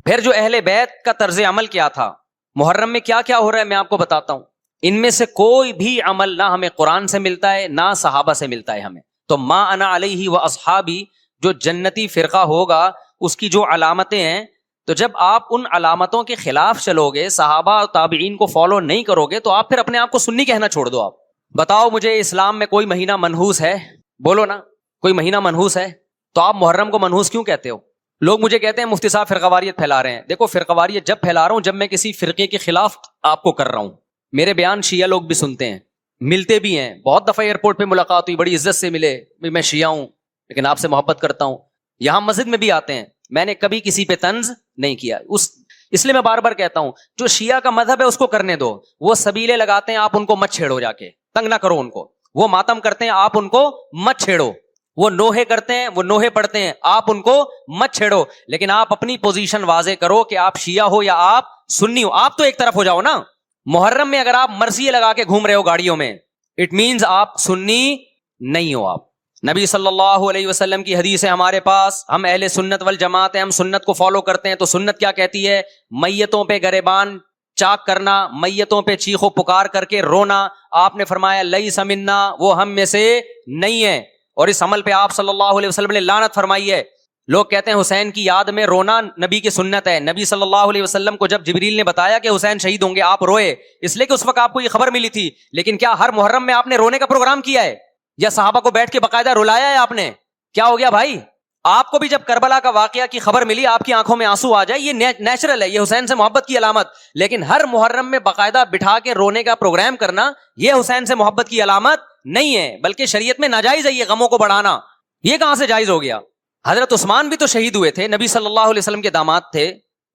پھر جو اہل بیت کا طرز عمل کیا تھا، محرم میں کیا کیا ہو رہا ہے میں آپ کو بتاتا ہوں. ان میں سے کوئی بھی عمل نہ ہمیں قرآن سے ملتا ہے نہ صحابہ سے ملتا ہے ہمیں. تو ما انا علیہ و اصحابی جو جنتی فرقہ ہوگا اس کی جو علامتیں ہیں، تو جب آپ ان علامتوں کے خلاف چلو گے، صحابہ اور تابعین کو فالو نہیں کرو گے، تو آپ پھر اپنے آپ کو سنی کہنا چھوڑ دو. آپ بتاؤ مجھے اسلام میں کوئی مہینہ منحوس ہے؟ بولو نا، کوئی مہینہ منحوس ہے؟ تو آپ محرم کو منحوس کیوں کہتے ہو؟ لوگ مجھے کہتے ہیں مفتی صاحب فرقہ واریت پھیلا رہے ہیں. دیکھو فرقہ واریت جب پھیلا رہا ہوں جب میں کسی فرقے کے خلاف آپ کو کر رہا ہوں. میرے بیان شیعہ لوگ بھی سنتے ہیں، ملتے بھی ہیں، بہت دفعہ ایئرپورٹ پہ ملاقات ہوئی، بڑی عزت سے ملے، میں شیعہ ہوں لیکن آپ سے محبت کرتا ہوں. یہاں مسجد میں بھی آتے ہیں، میں نے کبھی کسی پہ طنز نہیں کیا. اس لیے میں بار بار کہتا ہوں جو شیعہ کا مذہب ہے اس کو کرنے دو. وہ سبیلے لگاتے ہیں، آپ ان کو مت چھیڑو، جا کے تنگ نہ کرو ان کو. وہ ماتم کرتے ہیں، آپ ان کو مت چھیڑو. وہ نوحے کرتے ہیں، وہ نوحے پڑھتے ہیں، آپ ان کو مت چھیڑو. لیکن آپ اپنی پوزیشن واضح کرو کہ آپ شیعہ ہو یا آپ سنی ہو. آپ تو ایک طرف ہو جاؤ نا. محرم میں اگر آپ مرثیے لگا کے گھوم رہے ہو گاڑیوں میں، اٹ مینز آپ سنی نہیں ہو. آپ نبی صلی اللہ علیہ وسلم کی حدیث ہے ہمارے پاس، ہم اہل سنت والجماعت ہیں، ہم سنت کو فالو کرتے ہیں. تو سنت کیا کہتی ہے؟ میتوں پہ گریبان چاک کرنا، میتوں پہ چیخو پکار کر کے رونا. آپ نے فرمایا لیس منا، وہ ہم میں سے نہیں ہے. اور اس عمل پہ آپ صلی اللہ علیہ وسلم نے لعنت فرمائی ہے. لوگ کہتے ہیں حسین کی یاد میں رونا نبی کی سنت ہے. نبی صلی اللہ علیہ وسلم کو جب جبریل نے بتایا کہ حسین شہید ہوں گے، آپ روئے، اس لیے کہ اس وقت آپ کو یہ خبر ملی تھی. لیکن کیا ہر محرم میں آپ نے رونے کا پروگرام کیا ہے یا صحابہ کو بیٹھ کے باقاعدہ رلایا ہے آپ نے؟ کیا ہو گیا بھائی؟ آپ کو بھی جب کربلا کا واقعہ کی خبر ملی آپ کی آنکھوں میں آنسو آ جائے، یہ نیچرل ہے، یہ حسین سے محبت کی علامت. لیکن ہر محرم میں باقاعدہ بٹھا کے رونے کا پروگرام کرنا یہ حسین سے محبت کی علامت نہیں ہے، بلکہ شریعت میں ناجائز ہے یہ غموں کو بڑھانا. یہ کہاں سے جائز ہو گیا؟ حضرت عثمان بھی تو شہید ہوئے تھے، نبی صلی اللہ علیہ وسلم کے داماد تھے.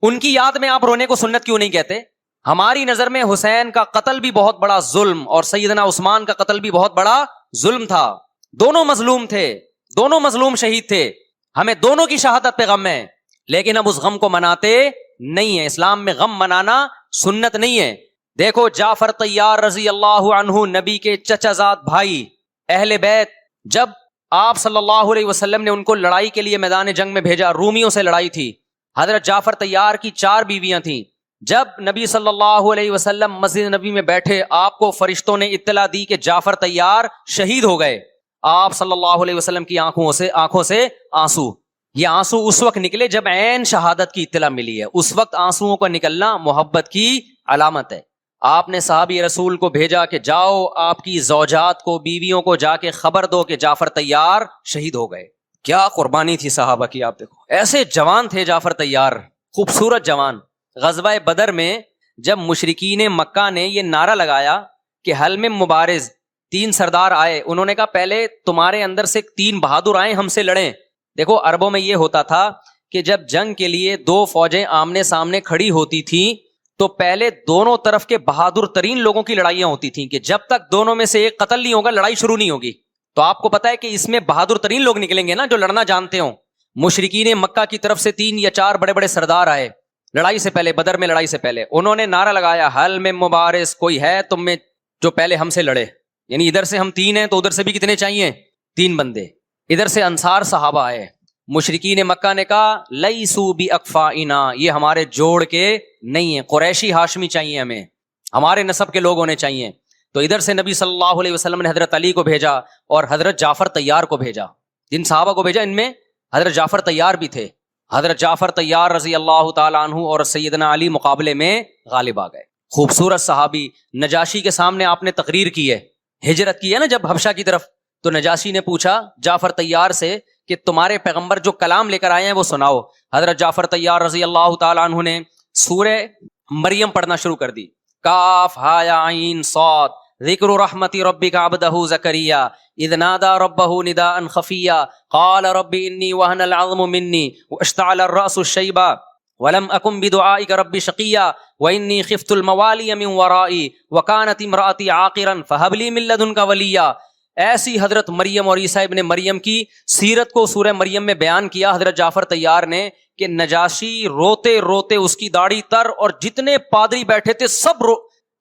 ان کی یاد میں آپ رونے کو سنت کیوں نہیں کہتے؟ ہماری نظر میں حسین کا قتل بھی بہت بڑا ظلم اور سیدنا عثمان کا قتل بھی بہت بڑا ظلم تھا. دونوں مظلوم تھے، دونوں مظلوم شہید تھے. ہمیں دونوں کی شہادت پہ غم ہے، لیکن اب اس غم کو مناتے نہیں ہیں. اسلام میں غم منانا سنت نہیں ہے. دیکھو جعفر طیار رضی اللہ عنہ، نبی کے چچا زاد بھائی، اہل بیت، جب آپ صلی اللہ علیہ وسلم نے ان کو لڑائی کے لیے میدان جنگ میں بھیجا، رومیوں سے لڑائی تھی. حضرت جعفر طیار کی 4 بیویاں تھیں. جب نبی صلی اللہ علیہ وسلم مسجد نبی میں بیٹھے، آپ کو فرشتوں نے اطلاع دی کہ جعفر طیار شہید ہو گئے. آپ صلی اللہ علیہ وسلم کی آنکھوں سے آنسو. یہ آنسو اس وقت نکلے جب عین شہادت کی اطلاع ملی ہے. اس وقت آنسوؤں کا نکلنا محبت کی علامت ہے. آپ نے صحابی رسول کو بھیجا کہ جاؤ آپ کی زوجات کو، بیویوں کو جا کے خبر دو کہ جعفر طیار شہید ہو گئے. کیا قربانی تھی صحابہ کی. آپ دیکھو ایسے جوان تھے جعفر طیار، خوبصورت جوان. غزوہ بدر میں جب مشرکین مکہ نے یہ نعرہ لگایا کہ حل میں مبارز، 3 سردار آئے، انہوں نے کہا پہلے تمہارے اندر سے 3 بہادر آئیں ہم سے لڑیں. دیکھو عربوں میں یہ ہوتا تھا کہ جب جنگ کے لیے 2 فوجیں آمنے سامنے کھڑی ہوتی تھیں تو پہلے دونوں طرف کے بہادر ترین لوگوں کی لڑائیاں ہوتی تھیں کہ جب تک دونوں میں سے ایک قتل نہیں ہوگا لڑائی شروع نہیں ہوگی. تو آپ کو پتا ہے کہ اس میں بہادر ترین لوگ نکلیں گے نا جو لڑنا جانتے ہوں. مشرکین مکہ کی طرف سے 3 یا 4 بڑے بڑے سردار آئے لڑائی سے پہلے، بدر میں لڑائی سے پہلے. انہوں نے نعرہ لگایا حل میں مبارز، کوئی ہے تم میں جو پہلے ہم سے لڑے. یعنی ادھر سے ہم 3 ہیں تو ادھر سے بھی کتنے چاہیے؟ 3 بندے. ادھر سے انصار صحابہ آئے. مشرکین مکہ نے کہا لیسو بی اکفائنا، یہ ہمارے جوڑ کے نہیں ہیں، قریشی ہاشمی چاہیے، ہمیں ہمارے نسب کے لوگ ہونے چاہیے. تو ادھر سے نبی صلی اللہ علیہ وسلم نے حضرت علی کو بھیجا اور حضرت جعفر طیار کو بھیجا. جن صحابہ کو بھیجا ان میں حضرت جعفر طیار بھی تھے. حضرت جعفر طیار رضی اللہ تعالیٰ عنہ اور سیدنا علی مقابلے میں غالب آ گئے. خوبصورت صحابی. نجاشی کے سامنے آپ نے تقریر کی ہے، ہجرت کی ہے نا جب حبشہ کی طرف، تو نجاشی نے پوچھا جعفر طیار سے کہ تمہارے پیغمبر جو کلام لے کر آئے ہیں وہ سناؤ. حضرت جعفر طیار رضی اللہ تعالیٰ عنہ نے سورہ مریم پڑھنا شروع کر دی. کاف ہا یا عین صاد ذکر رحمت ربک عبدہ زکریا اذ نادى ربه نداء خفيا قال رب اني وهن العظم مني واشتعل الراس شيبا ولم اكن بدعائك رب شقيا واني خفت الموالي من ورائي وكانت امراتي عاقرا فهب لي من لدنك وليا. ایسی حضرت مریم اور عیسیٰ ابن مریم کی سیرت کو سورہ مریم میں بیان کیا حضرت جعفر طیار نے کہ نجاشی روتے روتے، اس کی داڑھی تر، اور جتنے پادری بیٹھے تھے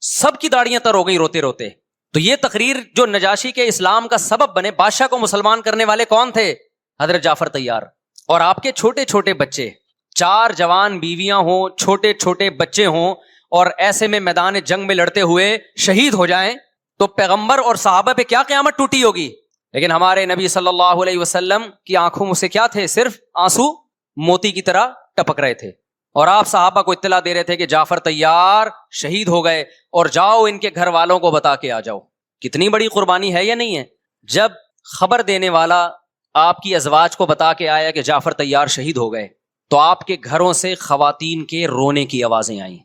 سب کی داڑیاں تر ہو گئی روتے روتے. تو یہ تقریر جو نجاشی کے اسلام کا سبب بنے، بادشاہ کو مسلمان کرنے والے کون تھے؟ حضرت جعفر طیار. اور آپ کے چھوٹے چھوٹے بچے 4 جوان بیویاں ہوں, چھوٹے چھوٹے بچے ہوں, اور ایسے میں میدان جنگ میں لڑتے ہوئے شہید ہو جائیں تو پیغمبر اور صحابہ پہ کیا قیامت ٹوٹی ہوگی. لیکن ہمارے نبی صلی اللہ علیہ وسلم کی آنکھوں سے کیا تھے؟ صرف آنسو موتی کی طرح ٹپک رہے تھے, اور آپ صحابہ کو اطلاع دے رہے تھے کہ جعفر طیار شہید ہو گئے, اور جاؤ ان کے گھر والوں کو بتا کے آ جاؤ. کتنی بڑی قربانی ہے یا نہیں ہے؟ جب خبر دینے والا آپ کی ازواج کو بتا کے آیا کہ جعفر طیار شہید ہو گئے, تو آپ کے گھروں سے خواتین کے رونے کی آوازیں آئیں.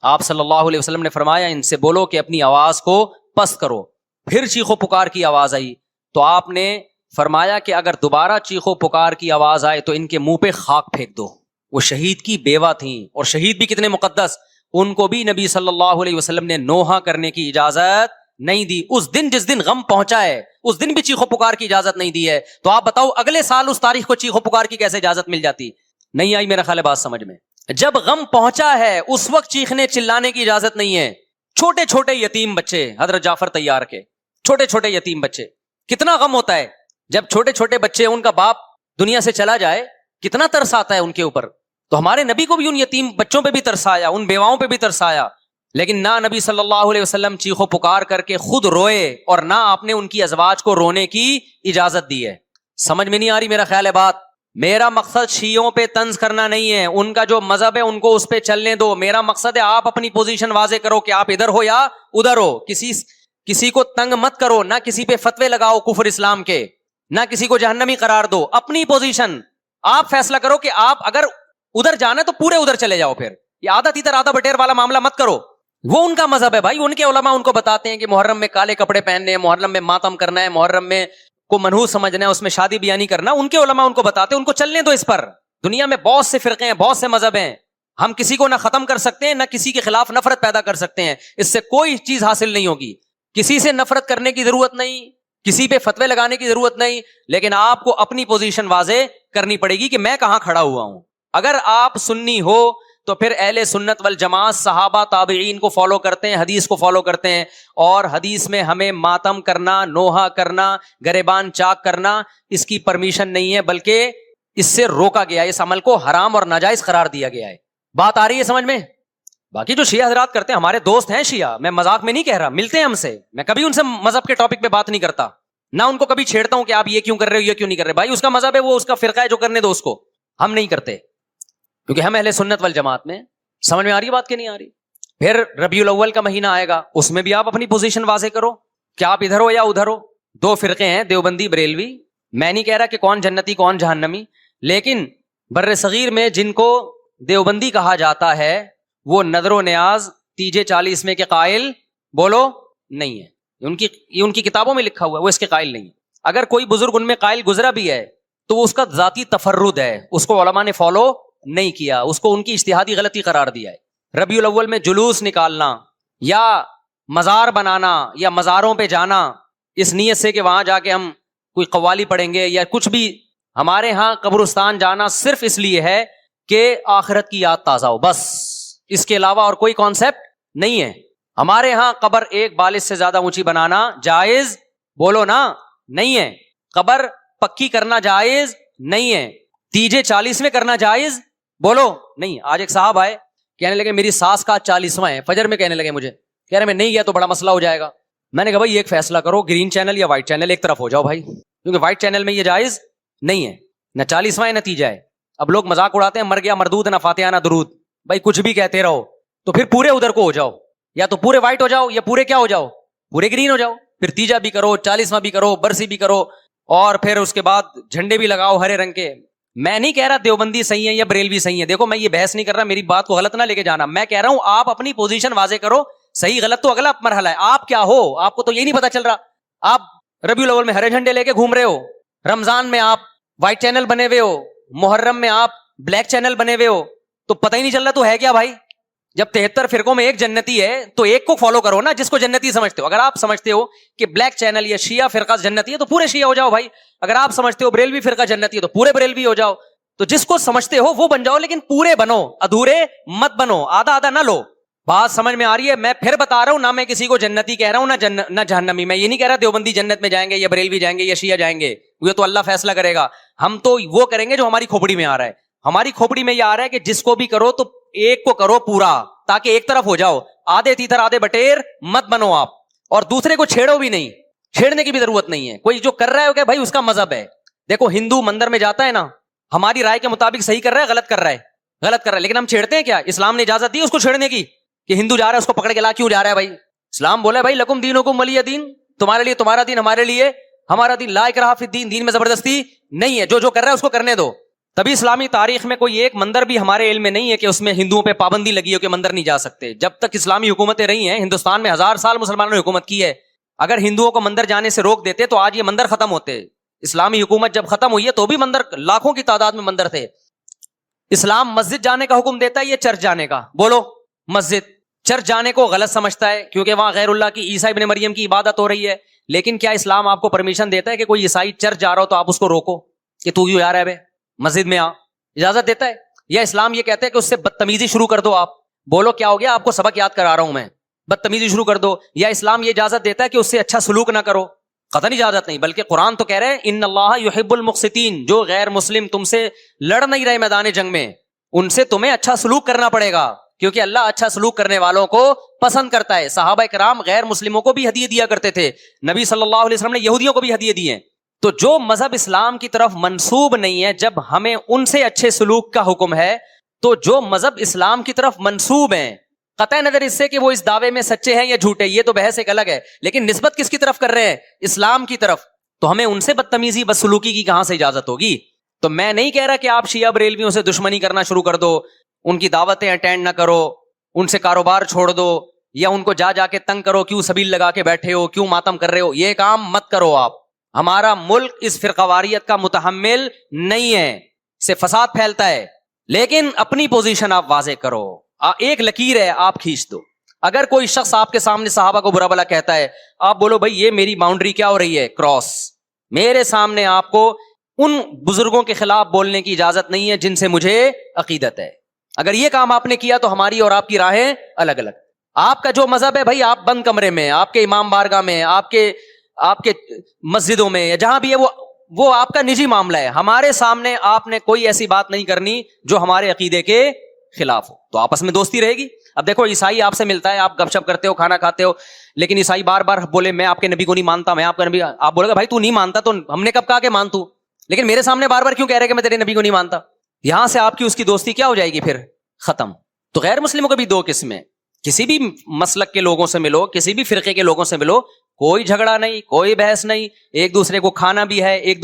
آپ صلی اللہ علیہ وسلم نے فرمایا ان سے بولو کہ اپنی آواز کو پست کرو. پھر چیخو پکار کی آواز آئی تو آپ نے فرمایا کہ اگر دوبارہ چیخو پکار کی آواز آئے تو ان کے منہ پہ خاک پھینک دو. وہ شہید کی بیوہ تھیں, اور شہید بھی کتنے مقدس, ان کو بھی نبی صلی اللہ علیہ وسلم نے نوحہ کرنے کی اجازت نہیں دی. اس دن جس دن غم پہنچا ہے اس دن بھی چیخو پکار کی اجازت نہیں دی ہے, تو آپ بتاؤ اگلے سال اس تاریخ کو چیخو پکار کی کیسے اجازت مل جاتی؟ نہیں آئی میرا خیال ہے بات سمجھ میں. جب غم پہنچا ہے اس وقت چیخنے چلانے کی اجازت نہیں ہے. چھوٹے چھوٹے یتیم بچے حضرت جعفر طیار کے, چھوٹے چھوٹے یتیم بچے, کتنا غم ہوتا ہے جب چھوٹے چھوٹے بچے, ان کا باپ دنیا سے چلا جائے, کتنا ترس آتا ہے ان کے اوپر. تو ہمارے نبی کو بھی ان یتیم بچوں پہ بھی ترس آیا, ان بیواؤں پہ بھی ترس آیا, لیکن نہ نبی صلی اللہ علیہ وسلم چیخو پکار کر کے خود روئے, اور نہ آپ نے ان کی ازواج کو رونے کی اجازت دی ہے. سمجھ میں نہیں آ رہی میرا خیال ہے بات؟ میرا مقصد شیعوں پہ طنز کرنا نہیں ہے, ان کا جو مذہب ہے ان کو اس پہ چلنے دو. میرا مقصد ہے آپ اپنی پوزیشن واضح کرو کہ آپ ادھر ہو یا ادھر ہو. کسی کو تنگ مت کرو, نہ کسی پہ فتوے لگاؤ کفر اسلام کے, نہ کسی کو جہنمی قرار دو. اپنی پوزیشن آپ فیصلہ کرو کہ آپ اگر ادھر جانا ہے تو پورے ادھر چلے جاؤ. پھر یہ آدھا تیتر آدھا بٹیر والا معاملہ مت کرو. وہ ان کا مذہب ہے بھائی, ان کے علماء ان کو بتاتے ہیں کہ محرم میں کالے کپڑے پہننے ہیں, محرم میں ماتم کرنا ہے, محرم میں کو منحوس سمجھنا ہے, اس میں شادی بیاہ نہیں کرنا. ان کے علماء ان کو بتاتے ہیں, ان کو چلنے دو اس پر. دنیا میں بہت سے فرقے ہیں, بہت سے مذہب ہیں, ہم کسی کو نہ ختم کر سکتے ہیں, نہ کسی کے خلاف نفرت پیدا کر سکتے ہیں. اس سے کوئی چیز حاصل نہیں ہوگی. کسی سے نفرت کرنے کی ضرورت نہیں, کسی پہ فتوے لگانے کی ضرورت نہیں, لیکن آپ کو اپنی پوزیشن واضح کرنی پڑے گی کہ میں کہاں کھڑا ہوا ہوں. اگر آپ سنی ہو تو پھر اہل سنت والجماعت صحابہ تابعین کو فالو کرتے ہیں, حدیث کو فالو کرتے ہیں, اور حدیث میں ہمیں ماتم کرنا, نوحہ کرنا, گریبان چاک کرنا اس کی پرمیشن نہیں ہے, بلکہ اس سے روکا گیا ہے, اس عمل کو حرام اور ناجائز قرار دیا گیا ہے. بات آ رہی ہے سمجھ میں؟ باقی جو شیعہ حضرات کرتے ہیں, ہمارے دوست ہیں شیعہ, میں مذاق میں نہیں کہہ رہا, ملتے ہیں ہم سے, میں کبھی ان سے مذہب کے ٹاپک پہ بات نہیں کرتا, نہ ان کو کبھی چھیڑتا ہوں کہ آپ یہ کیوں کر رہے ہو, یہ کیوں نہیں کر رہے. بھائی اس کا مذہب ہے, وہ اس کا فرقہ ہے, جو کرنے دو اس کو. ہم نہیں کرتے کیونکہ ہم اہل سنت والجماعت میں. سمجھ میں آ رہی بات کہ نہیں آ رہی؟ پھر ربیع الاول کا مہینہ آئے گا, اس میں بھی آپ اپنی پوزیشن واضح کرو کہ آپ ادھر ہو یا ادھر ہو. 2 فرقے ہیں, دیوبندی بریلوی. میں نہیں کہہ رہا کہ کون جنتی کون جہنمی, لیکن بر صغیر میں جن کو دیوبندی کہا جاتا ہے وہ نظر و نیاز تیجے 40 میں کے قائل بولو نہیں ہے. یہ ان کی کتابوں میں لکھا ہوا ہے, وہ اس کے قائل نہیں ہے. اگر کوئی بزرگ ان میں قائل گزرا بھی ہے تو وہ اس کا ذاتی تفرد ہے, اس کو علماء نے فالو نہیں کیا, اس کو ان کی اجتہادی غلطی قرار دیا ہے. ربیع الاول میں جلوس نکالنا یا مزار بنانا یا مزاروں پہ جانا اس نیت سے کہ وہاں جا کے ہم کوئی قوالی پڑھیں گے یا کچھ بھی, ہمارے ہاں قبرستان جانا صرف اس لیے ہے کہ آخرت کی یاد تازہ ہو, بس. اس کے علاوہ اور کوئی کانسیپٹ نہیں ہے. ہمارے ہاں قبر 1 بالش سے زیادہ اونچی بنانا جائز بولو نا نہیں ہے. قبر پکی کرنا جائز نہیں ہے. تیجے 40 میں کرنا جائز بولو نہیں. آج ایک صاحب آئے, کہنے لگے میری ساس کا 40واں ہے, فجر میں کہنے لگے مجھے, کہہ رہے میں نہیں گیا تو بڑا مسئلہ ہو جائے گا. میں نے کہا بھائی ایک فیصلہ کرو, گرین چینل یا وائٹ چینل, ایک طرف ہو جاؤ بھائی, کیونکہ وائٹ چینل میں یہ جائز نہیں ہے, نہ 40واں ہے نہ تیجا ہے. اب لوگ مذاق اڑاتے ہیں, مر گیا مردود نہ فاتحہ نہ درود. بھائی کچھ بھی کہتے رہو, تو پھر پورے ادھر کو ہو جاؤ, یا تو پورے وائٹ ہو جاؤ یا پورے کیا ہو جاؤ, پورے گرین ہو جاؤ. پھر تیجا بھی کرو, 40واں بھی کرو, برسی بھی کرو, اور پھر اس کے بعد جھنڈے بھی لگاؤ ہرے رنگ کے. میں نہیں کہہ رہا دیوبندی صحیح ہے یا بریلوی صحیح ہے, دیکھو میں یہ بحث نہیں کر رہا, میری بات کو غلط نہ لے کے جانا. میں کہہ رہا ہوں آپ اپنی پوزیشن واضح کرو, صحیح غلط تو اگلا مرحلہ ہے. آپ کیا ہو, آپ کو تو یہی نہیں پتا چل رہا. آپ ربیع الاول میں ہرے جھنڈے لے کے گھوم رہے ہو, رمضان میں آپ وائٹ چینل بنے ہوئے ہو, محرم میں آپ بلیک چینل بنے ہوئے ہو, تو پتہ ہی نہیں چل رہا تو ہے کیا بھائی. جب 73 فرقوں میں ایک جنتی ہے تو ایک کو فالو کرو نا, جس کو جنتی سمجھتے ہو. اگر آپ سمجھتے ہو کہ بلیک چینل یا شیعہ فرقہ جنتی ہے تو پورے شیعہ ہو جاؤ بھائی. اگر آپ سمجھتے ہو بریلوی فرقہ جنتی ہے تو پورے بریلوی ہو جاؤ. تو جس کو سمجھتے ہو وہ بن جاؤ, لیکن پورے بنو, ادھورے مت بنو, آدھا آدھا نہ لو. بات سمجھ میں آ رہی ہے؟ میں پھر بتا رہا ہوں, نہ میں کسی کو جنتی کہہ رہا ہوں نہ جہنمی. میں یہ نہیں کہہ رہا دیوبندی جنت میں جائیں گے یا بریلوی جائیں گے یا شیعہ جائیں گے, یہ تو اللہ فیصلہ کرے گا. ہم تو وہ کریں گے جو ہماری کھوپڑی میں آ رہا ہے. ہماری کھوپڑی میں یہ آ رہا ہے کہ جس کو بھی کرو تو ایک کو کرو پورا, تاکہ ایک طرف ہو جاؤ, آدھے تیتر آدھے بٹیر مت بنو آپ, اور دوسرے کو چھیڑو بھی نہیں, چھیڑنے کی بھی ضرورت نہیں ہے. کوئی جو کر رہا ہے کہ بھائی اس کا مذہب ہے. دیکھو ہندو مندر میں جاتا ہے نا, ہماری رائے کے مطابق صحیح کر رہا ہے, غلط کر رہا ہے, غلط کر رہا ہے, لیکن ہم چھیڑتے ہیں کیا؟ اسلام نے اجازت دی اس کو چھیڑنے کی کہ ہندو جا رہا ہے اس کو پکڑ کے لا کیوں جا رہا ہے بھائی؟ اسلام بولا بھائی لکم دینکم ولی دین, تمہارے لیے تمہارا دین, ہمارے لیے ہمارا دین, لا اکراہ فی الدین, دین میں زبردستی نہیں ہے, جو کر رہا ہے اس کو کرنے دو. تبھی اسلامی تاریخ میں کوئی ایک مندر بھی ہمارے علم میں نہیں ہے کہ اس میں ہندوؤں پہ پابندی لگی ہو کہ مندر نہیں جا سکتے. جب تک اسلامی حکومتیں رہی ہیں, ہندوستان میں 1000 سال مسلمانوں نے حکومت کی ہے, اگر ہندوؤں کو مندر جانے سے روک دیتے تو آج یہ مندر ختم ہوتے. اسلامی حکومت جب ختم ہوئی ہے تو بھی مندر لاکھوں کی تعداد میں مندر تھے. اسلام مسجد جانے کا حکم دیتا ہے یا چرچ جانے کا؟ بولو. مسجد. چرچ جانے کو غلط سمجھتا ہے کیونکہ وہاں غیر اللہ کی, عیسیٰ ابن مریم کی عبادت ہو رہی ہے. لیکن کیا اسلام آپ کو پرمیشن دیتا ہے کہ کوئی عیسائی چرچ جا رہا ہو تو آپ اس کو روکو کہ تو کیوں جا رہا ہے بے, مسجد میں آ؟ اجازت دیتا ہے؟ یا اسلام یہ کہتا ہے کہ اس سے بدتمیزی شروع کر دو آپ؟ بولو کیا ہو گیا, آپ کو سبق یاد کرا رہا ہوں میں, بدتمیزی شروع کر دو. یا اسلام یہ اجازت دیتا ہے کہ اس سے اچھا سلوک نہ کرو؟ قطعاً اجازت نہیں, بلکہ قرآن تو کہہ رہے ہیں ان اللہ یحب المقسطین, جو غیر مسلم تم سے لڑ نہیں رہے میدان جنگ میں, ان سے تمہیں اچھا سلوک کرنا پڑے گا, کیونکہ اللہ اچھا سلوک کرنے والوں کو پسند کرتا ہے. صحابہ کرام غیر مسلموں کو بھی ہدیے دیا کرتے تھے, نبی صلی اللہ علیہ وسلم نے یہودیوں کو بھی ہدیے دیے. تو جو مذہب اسلام کی طرف منسوب نہیں ہے, جب ہمیں ان سے اچھے سلوک کا حکم ہے, تو جو مذہب اسلام کی طرف منسوب ہیں, قطع نظر اس سے کہ وہ اس دعوے میں سچے ہیں یا جھوٹے, یہ تو بحث ایک الگ ہے, لیکن نسبت کس کی طرف کر رہے ہیں؟ اسلام کی طرف. تو ہمیں ان سے بدتمیزی بدسلوکی کی کہاں سے اجازت ہوگی؟ تو میں نہیں کہہ رہا کہ آپ شیعہ بریلویوں سے دشمنی کرنا شروع کر دو, ان کی دعوتیں اٹینڈ نہ کرو, ان سے کاروبار چھوڑ دو, یا ان کو جا کے تنگ کرو, کیوں سبیل لگا کے بیٹھے ہو, کیوں ماتم کر رہے ہو, یہ کام مت کرو آپ. ہمارا ملک اس فرقواریت کا متحمل نہیں ہے, سے فساد پھیلتا ہے. لیکن اپنی پوزیشن آپ واضح کرو, ایک لکیر ہے آپ کھینچ دو. اگر کوئی شخص آپ کے سامنے صحابہ کو برا بلا کہتا ہے, آپ بولو بھائی یہ میری باؤنڈری کیا ہو رہی ہے, کراس. میرے سامنے آپ کو ان بزرگوں کے خلاف بولنے کی اجازت نہیں ہے جن سے مجھے عقیدت ہے. اگر یہ کام آپ نے کیا تو ہماری اور آپ کی راہیں الگ الگ. آپ کا جو مذہب ہے بھائی, آپ بند کمرے میں, آپ کے امام بارگاہ میں, آپ کے مسجدوں میں, یا جہاں بھی ہے وہ آپ کا نجی معاملہ ہے. ہمارے سامنے آپ نے کوئی ایسی بات نہیں کرنی جو ہمارے عقیدے کے خلاف ہو, تو آپس میں دوستی رہے گی. اب دیکھو عیسائی آپ سے ملتا ہے, آپ گپ شپ کرتے ہو, کھانا کھاتے ہو, لیکن عیسائی بار بار بولے میں آپ کے نبی کو نہیں مانتا, میں آپ کا نبی, آپ بولے گا بھائی تو نہیں مانتا تو ہم نے کب کہا کہ مان تو, لیکن میرے سامنے بار بار کیوں کہہ رہے کہ میں تیرے نبی کو نہیں مانتا؟ یہاں سے آپ کی اس کی دوستی کیا ہو جائے گی, پھر ختم. تو غیر مسلموں کو بھی دو قسمیں, کسی بھی مسلک کے لوگوں سے ملو, کسی بھی فرقے کے لوگوں سے ملو, کوئی جھگڑا نہیں, کوئی بحث نہیں, ایک دوسرے کو کھانا بھی ہے, ایک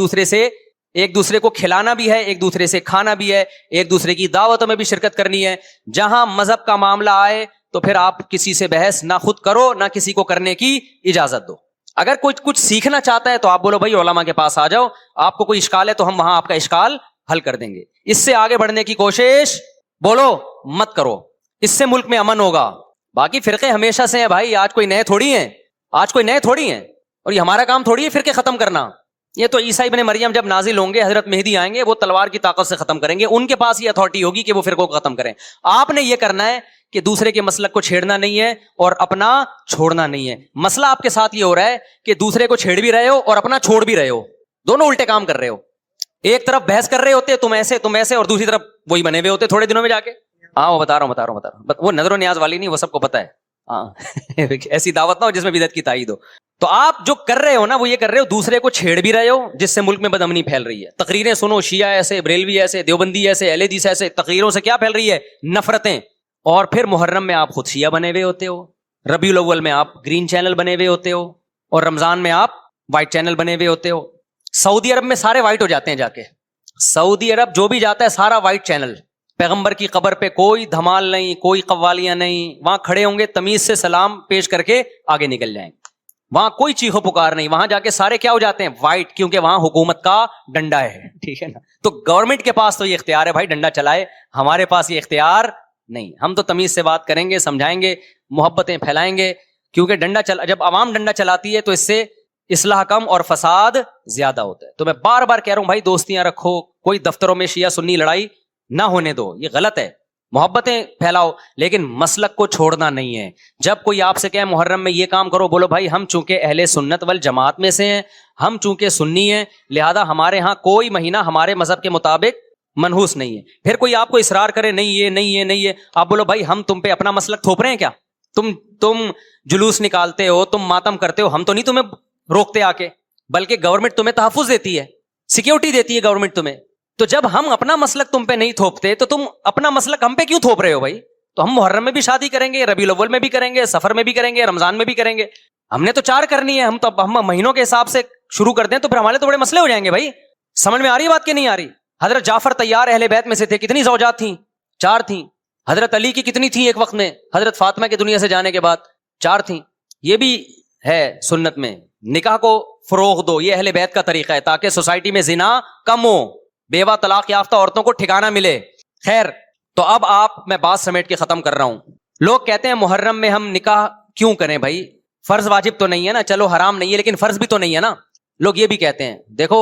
دوسرے کو کھلانا بھی ہے, ایک دوسرے سے کھانا بھی ہے, ایک دوسرے کی دعوتوں میں بھی شرکت کرنی ہے. جہاں مذہب کا معاملہ آئے تو پھر آپ کسی سے بحث نہ خود کرو نہ کسی کو کرنے کی اجازت دو. اگر کوئی کچھ سیکھنا چاہتا ہے تو آپ بولو بھائی علماء کے پاس آ جاؤ, آپ کو کوئی اشکال ہے تو ہم وہاں آپ کا اشکال حل کر دیں گے. اس سے آگے بڑھنے کی کوشش بولو مت کرو, اس سے ملک میں امن ہوگا. باقی فرقے ہمیشہ سے ہیں بھائی, آج کوئی نئے تھوڑی ہیں, اور یہ ہمارا کام تھوڑی ہے فرقے ختم کرنا. یہ تو عیسیٰ ابن مریم جب نازل ہوں گے, حضرت مہدی آئیں گے, وہ تلوار کی طاقت سے ختم کریں گے, ان کے پاس یہ اتھارٹی ہوگی کہ وہ فرقوں کو ختم کریں. آپ نے یہ کرنا ہے کہ دوسرے کے مسلک کو چھیڑنا نہیں ہے اور اپنا چھوڑنا نہیں ہے. مسئلہ آپ کے ساتھ یہ ہو رہا ہے کہ دوسرے کو چھیڑ بھی رہے ہو اور اپنا چھوڑ بھی رہے ہو, دونوں الٹے کام کر رہے ہو. ایک طرف بحث کر رہے ہوتے تم ایسے, اور دوسری طرف وہی بنے ہوئے ہوتے تھوڑے دنوں میں جا کے. ہاں وہ بتا رہا ہوں, وہ نظر و نیاز والی نہیں, وہ سب کو پتا ہے. ہاں ایسی دعوت نہ ہو جس میں بدعت کی تائید ہو. تو آپ جو کر رہے ہو نا, وہ یہ کر رہے ہو دوسرے کو چھیڑ بھی رہے ہو, جس سے ملک میں بدامنی پھیل رہی ہے. تقریریں سنو, شیعہ ایسے, بریلوی ایسے, دیوبندی ایسے, اہل حدیث ایسے, تقریروں سے کیا پھیل رہی ہے, نفرتیں. اور پھر محرم میں آپ خود شیعہ بنے ہوئے ہوتے ہو, ربیع الاول میں آپ گرین چینل بنے ہوئے ہوتے ہو, اور رمضان میں آپ وائٹ چینل بنے ہوئے ہوتے ہو. سعودی عرب میں سارے وائٹ ہو جاتے ہیں جا کے, سعودی عرب جو بھی جاتا ہے سارا وائٹ چینل. پیغمبر کی قبر پہ کوئی دھمال نہیں, کوئی قوالیاں نہیں, وہاں کھڑے ہوں گے تمیز سے سلام پیش کر کے آگے نکل جائیں گے. وہاں کوئی چیخو پکار نہیں, وہاں جا کے سارے کیا ہو جاتے ہیں, وائٹ, کیونکہ وہاں حکومت کا ڈنڈا ہے. ٹھیک ہے نا, تو گورنمنٹ کے پاس تو یہ اختیار ہے بھائی ڈنڈا چلائے, ہمارے پاس یہ اختیار نہیں. ہم تو تمیز سے بات کریں گے, سمجھائیں گے, محبتیں پھیلائیں گے, کیونکہ جب عوام ڈنڈا چلاتی ہے تو اس سے اصلاح کم اور فساد زیادہ ہوتا ہے. تو میں بار بار کہہ رہا ہوں بھائی دوستیاں رکھو, کوئی دفتروں میں شیعہ سنی لڑائی نہ ہونے دو, یہ غلط ہے. محبتیں پھیلاؤ لیکن مسلک کو چھوڑنا نہیں ہے. جب کوئی آپ سے کہے محرم میں یہ کام کرو, بولو بھائی ہم چونکہ اہل سنت والجماعت میں سے ہیں, ہم چونکہ سنی ہیں, لہذا ہمارے ہاں کوئی مہینہ ہمارے مذہب کے مطابق منحوس نہیں ہے. پھر کوئی آپ کو اصرار کرے نہیں یہ نہیں یہ نہیں ہے, آپ بولو بھائی ہم تم پہ اپنا مسلک تھوپ رہے ہیں کیا؟ تم جلوس نکالتے ہو, تم ماتم کرتے ہو, ہم تو نہیں تمہیں روکتے آ کے, بلکہ گورنمنٹ تمہیں تحفظ دیتی ہے, سیکیورٹی دیتی ہے گورنمنٹ تمہیں. تو جب ہم اپنا مسلک تم پہ نہیں تھوپتے تو تم اپنا مسلک ہم پہ کیوں تھوپ رہے ہو بھائی؟ تو ہم محرم میں بھی شادی کریں گے, ربیع الاول میں بھی کریں گے, سفر میں بھی کریں گے, رمضان میں بھی کریں گے. ہم نے تو 4 کرنی ہے, ہم مہینوں کے حساب سے شروع کر دیں تو پھر ہمارے تو بڑے مسئلے ہو جائیں گے بھائی. سمجھ میں آ رہی بات کہ نہیں آ رہی؟ حضرت جعفر طیار اہل بیت میں سے تھے, کتنی زوجات تھیں؟ 4 تھیں. حضرت علی کی کتنی تھیں ایک وقت میں؟ حضرت فاطمہ کی دنیا سے جانے کے بعد 4 تھیں. یہ بھی ہے سنت میں, نکاح کو فروغ دو, یہ اہل بیت کا طریقہ ہے تاکہ سوسائٹی میں زنا کم ہو, بیوہ طلاق یافتہ عورتوں کو ٹھکانہ ملے. خیر, تو اب میں بات سمیٹ کے ختم کر رہا ہوں. لوگ کہتے ہیں محرم میں ہم نکاح کیوں کریں بھائی, فرض واجب تو نہیں ہے نا, چلو حرام نہیں ہے لیکن فرض بھی تو نہیں ہے نا. لوگ یہ بھی کہتے ہیں, دیکھو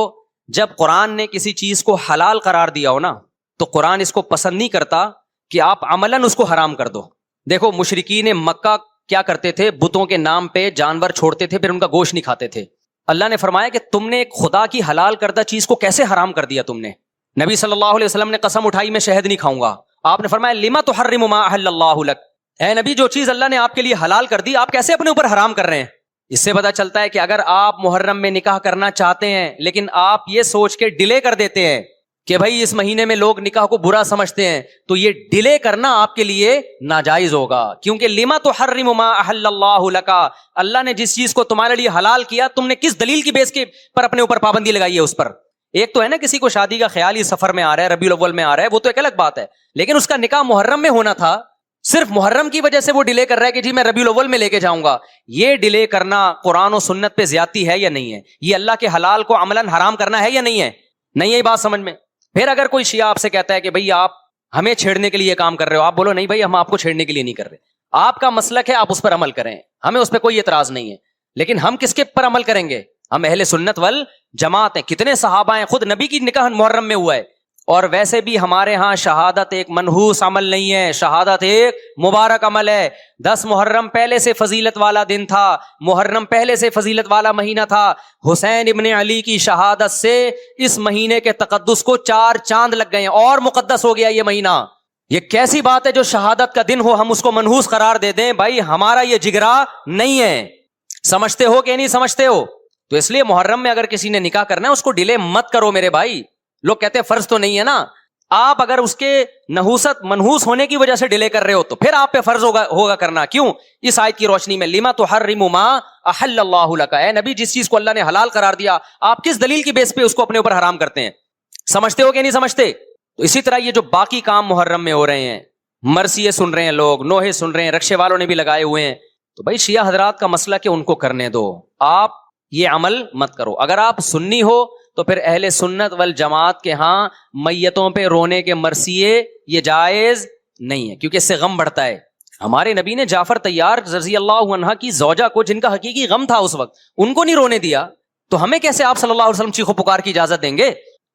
جب قرآن نے کسی چیز کو حلال قرار دیا ہو نا تو قرآن اس کو پسند نہیں کرتا کہ آپ عملاً اس کو حرام کر دو. دیکھو مشرکین مکہ کیا کرتے تھے, بتوں کے نام پہ جانور چھوڑتے تھے, پھر ان کا گوشت نہیں کھاتے تھے. اللہ نے فرمایا کہ تم نے ایک خدا کی حلال کردہ چیز کو کیسے حرام کر دیا تم نے. نبی صلی اللہ علیہ وسلم نے قسم اٹھائی میں شہد نہیں کھاؤں گا. آپ نے فرمایا لما تحرم ما احل اللہ لک, اے نبی جو چیز اللہ نے آپ کے لیے حلال کر دی آپ کیسے اپنے اوپر حرام کر رہے ہیں. اس سے پتہ چلتا ہے کہ اگر آپ محرم میں نکاح کرنا چاہتے ہیں لیکن آپ یہ سوچ کے ڈیلے کر دیتے ہیں کہ بھائی اس مہینے میں لوگ نکاح کو برا سمجھتے ہیں, تو یہ ڈیلے کرنا آپ کے لیے ناجائز ہوگا. کیونکہ لما تحرم ما احل اللہ لک, اللہ نے جس چیز کو تمہارے لیے حلال کیا تم نے کس دلیل کی بیس کے پر اپنے اوپر پابندی لگائی ہے اس پر. ایک تو ہے نا کسی کو شادی کا خیال ہی سفر میں آ رہا ہے, ربیع الاول میں آ رہا ہے, وہ تو ایک الگ بات ہے, لیکن اس کا نکاح محرم میں ہونا تھا, صرف محرم کی وجہ سے وہ ڈیلے کر رہا ہے کہ جی میں ربیع الاول میں لے کے جاؤں گا. یہ ڈیلے کرنا قرآن و سنت پہ زیادتی ہے یا نہیں ہے؟ یہ اللہ کے حلال کو عملاً حرام کرنا ہے یا نہیں ہے؟ نہیں ہے بات سمجھ میں. پھر اگر کوئی شیعہ آپ سے کہتا ہے کہ بھئی آپ ہمیں چھیڑنے کے لیے کام کر رہے ہو, آپ بولو نہیں بھائی ہم آپ کو چھیڑنے کے لیے نہیں کر رہے, آپ کا مسلک ہے آپ اس پر عمل کریں, ہمیں اس پہ کوئی اعتراض نہیں ہے, لیکن ہم کس کے پر عمل کریں گے؟ ہم اہل سنت والجماعت ہیں. کتنے صحابہ ہیں, خود نبی کی نکاح محرم میں ہوا ہے. اور ویسے بھی ہمارے ہاں شہادت ایک منحوس عمل نہیں ہے, شہادت ایک مبارک عمل ہے. 10 محرم پہلے سے فضیلت والا دن تھا, محرم پہلے سے فضیلت والا مہینہ تھا. حسین ابن علی کی شہادت سے اس مہینے کے تقدس کو 4 چاند لگ گئے ہیں اور مقدس ہو گیا یہ مہینہ. یہ کیسی بات ہے جو شہادت کا دن ہو ہم اس کو منحوس قرار دے دیں؟ بھائی ہمارا یہ جگرا نہیں ہے. سمجھتے ہو کہ نہیں سمجھتے ہو؟ تو اس لیے محرم میں اگر کسی نے نکاح کرنا ہے اس کو ڈیلے مت کرو میرے بھائی. لوگ کہتے ہیں فرض تو نہیں ہے نا, آپ اگر اس کے نحوست منحوس ہونے کی وجہ سے ڈیلے کر رہے ہو تو پھر آپ پہ فرض ہوگا کرنا. کیوں؟ اس آیت کی روشنی میں لما تحرم ما احل اللہ لک, اے نبی جس چیز کو اللہ نے حلال قرار دیا آپ کس دلیل کی بیس پہ اس کو اپنے اوپر حرام کرتے ہیں؟ سمجھتے ہو کہ نہیں سمجھتے؟ تو اسی طرح یہ جو باقی کام محرم میں ہو رہے ہیں, مرثیے سن رہے ہیں لوگ, نوحے سن رہے ہیں, رکشے والوں نے بھی لگائے ہوئے ہیں, تو بھائی شیعہ حضرات کا مسئلہ کہ ان کو کرنے دو, آپ یہ عمل مت کرو. اگر آپ سنی ہو تو پھر اہل سنت والجماعت کے ہاں میتوں پہ رونے کے مرثیے یہ جائز نہیں ہے, کیونکہ اس سے غم بڑھتا ہے. ہمارے نبی نے جعفر طیار رضی اللہ عنہ کی زوجہ کو, جن کا حقیقی غم تھا اس وقت, ان کو نہیں رونے دیا, تو ہمیں کیسے آپ صلی اللہ علیہ وسلم چیخو پکار کی اجازت دیں گے؟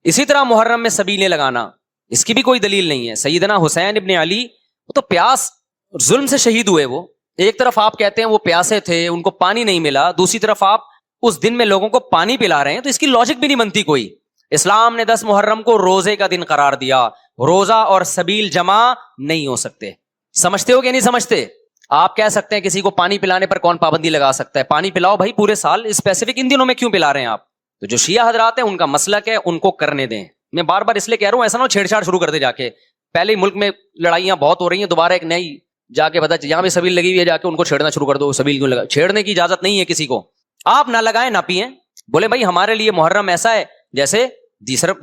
اسی طرح محرم میں سبیلیں لگانا, اس کی بھی کوئی دلیل نہیں ہے. سیدنا حسین ابن علی وہ تو پیاس ظلم سے شہید ہوئے. وہ ایک طرف آپ کہتے ہیں وہ پیاسے تھے, ان کو پانی نہیں ملا, دوسری طرف آپ اس دن میں لوگوں کو پانی پلا رہے ہیں, تو اس کی لاجک بھی نہیں بنتی کوئی. اسلام نے 10 محرم کو روزے کا دن قرار دیا, روزہ اور سبیل جمع نہیں ہو سکتے. سمجھتے ہو کہ نہیں سمجھتے؟ آپ کہہ سکتے ہیں کسی کو پانی پلانے پر کون پابندی لگا سکتا ہے؟ پانی پلاؤ بھائی پورے سال, اسپیسیفک ان دنوں میں کیوں پلا رہے ہیں آپ؟ تو جو شیعہ حضرات ہیں ان کا مسلک ہے, ان کو کرنے دیں. میں بار بار اس لیے کہہ رہا ہوں ایسا نہ ہو چھیڑ چھاڑ شروع کر دے جا کے. پہلے ہی ملک میں لڑائیاں بہت ہو رہی ہیں, دوبارہ ایک نئی جا کے بتا یہاں بھی سبیل لگی ہوئی ہے, جا کے ان کو چھیڑنا شروع کر دو. سبیل کیوں لگا؟ چھیڑنے کی اجازت نہیں ہے کسی کو. آپ نہ لگائیں نہ پئیں, بولے بھائی ہمارے لیے محرم ایسا ہے جیسے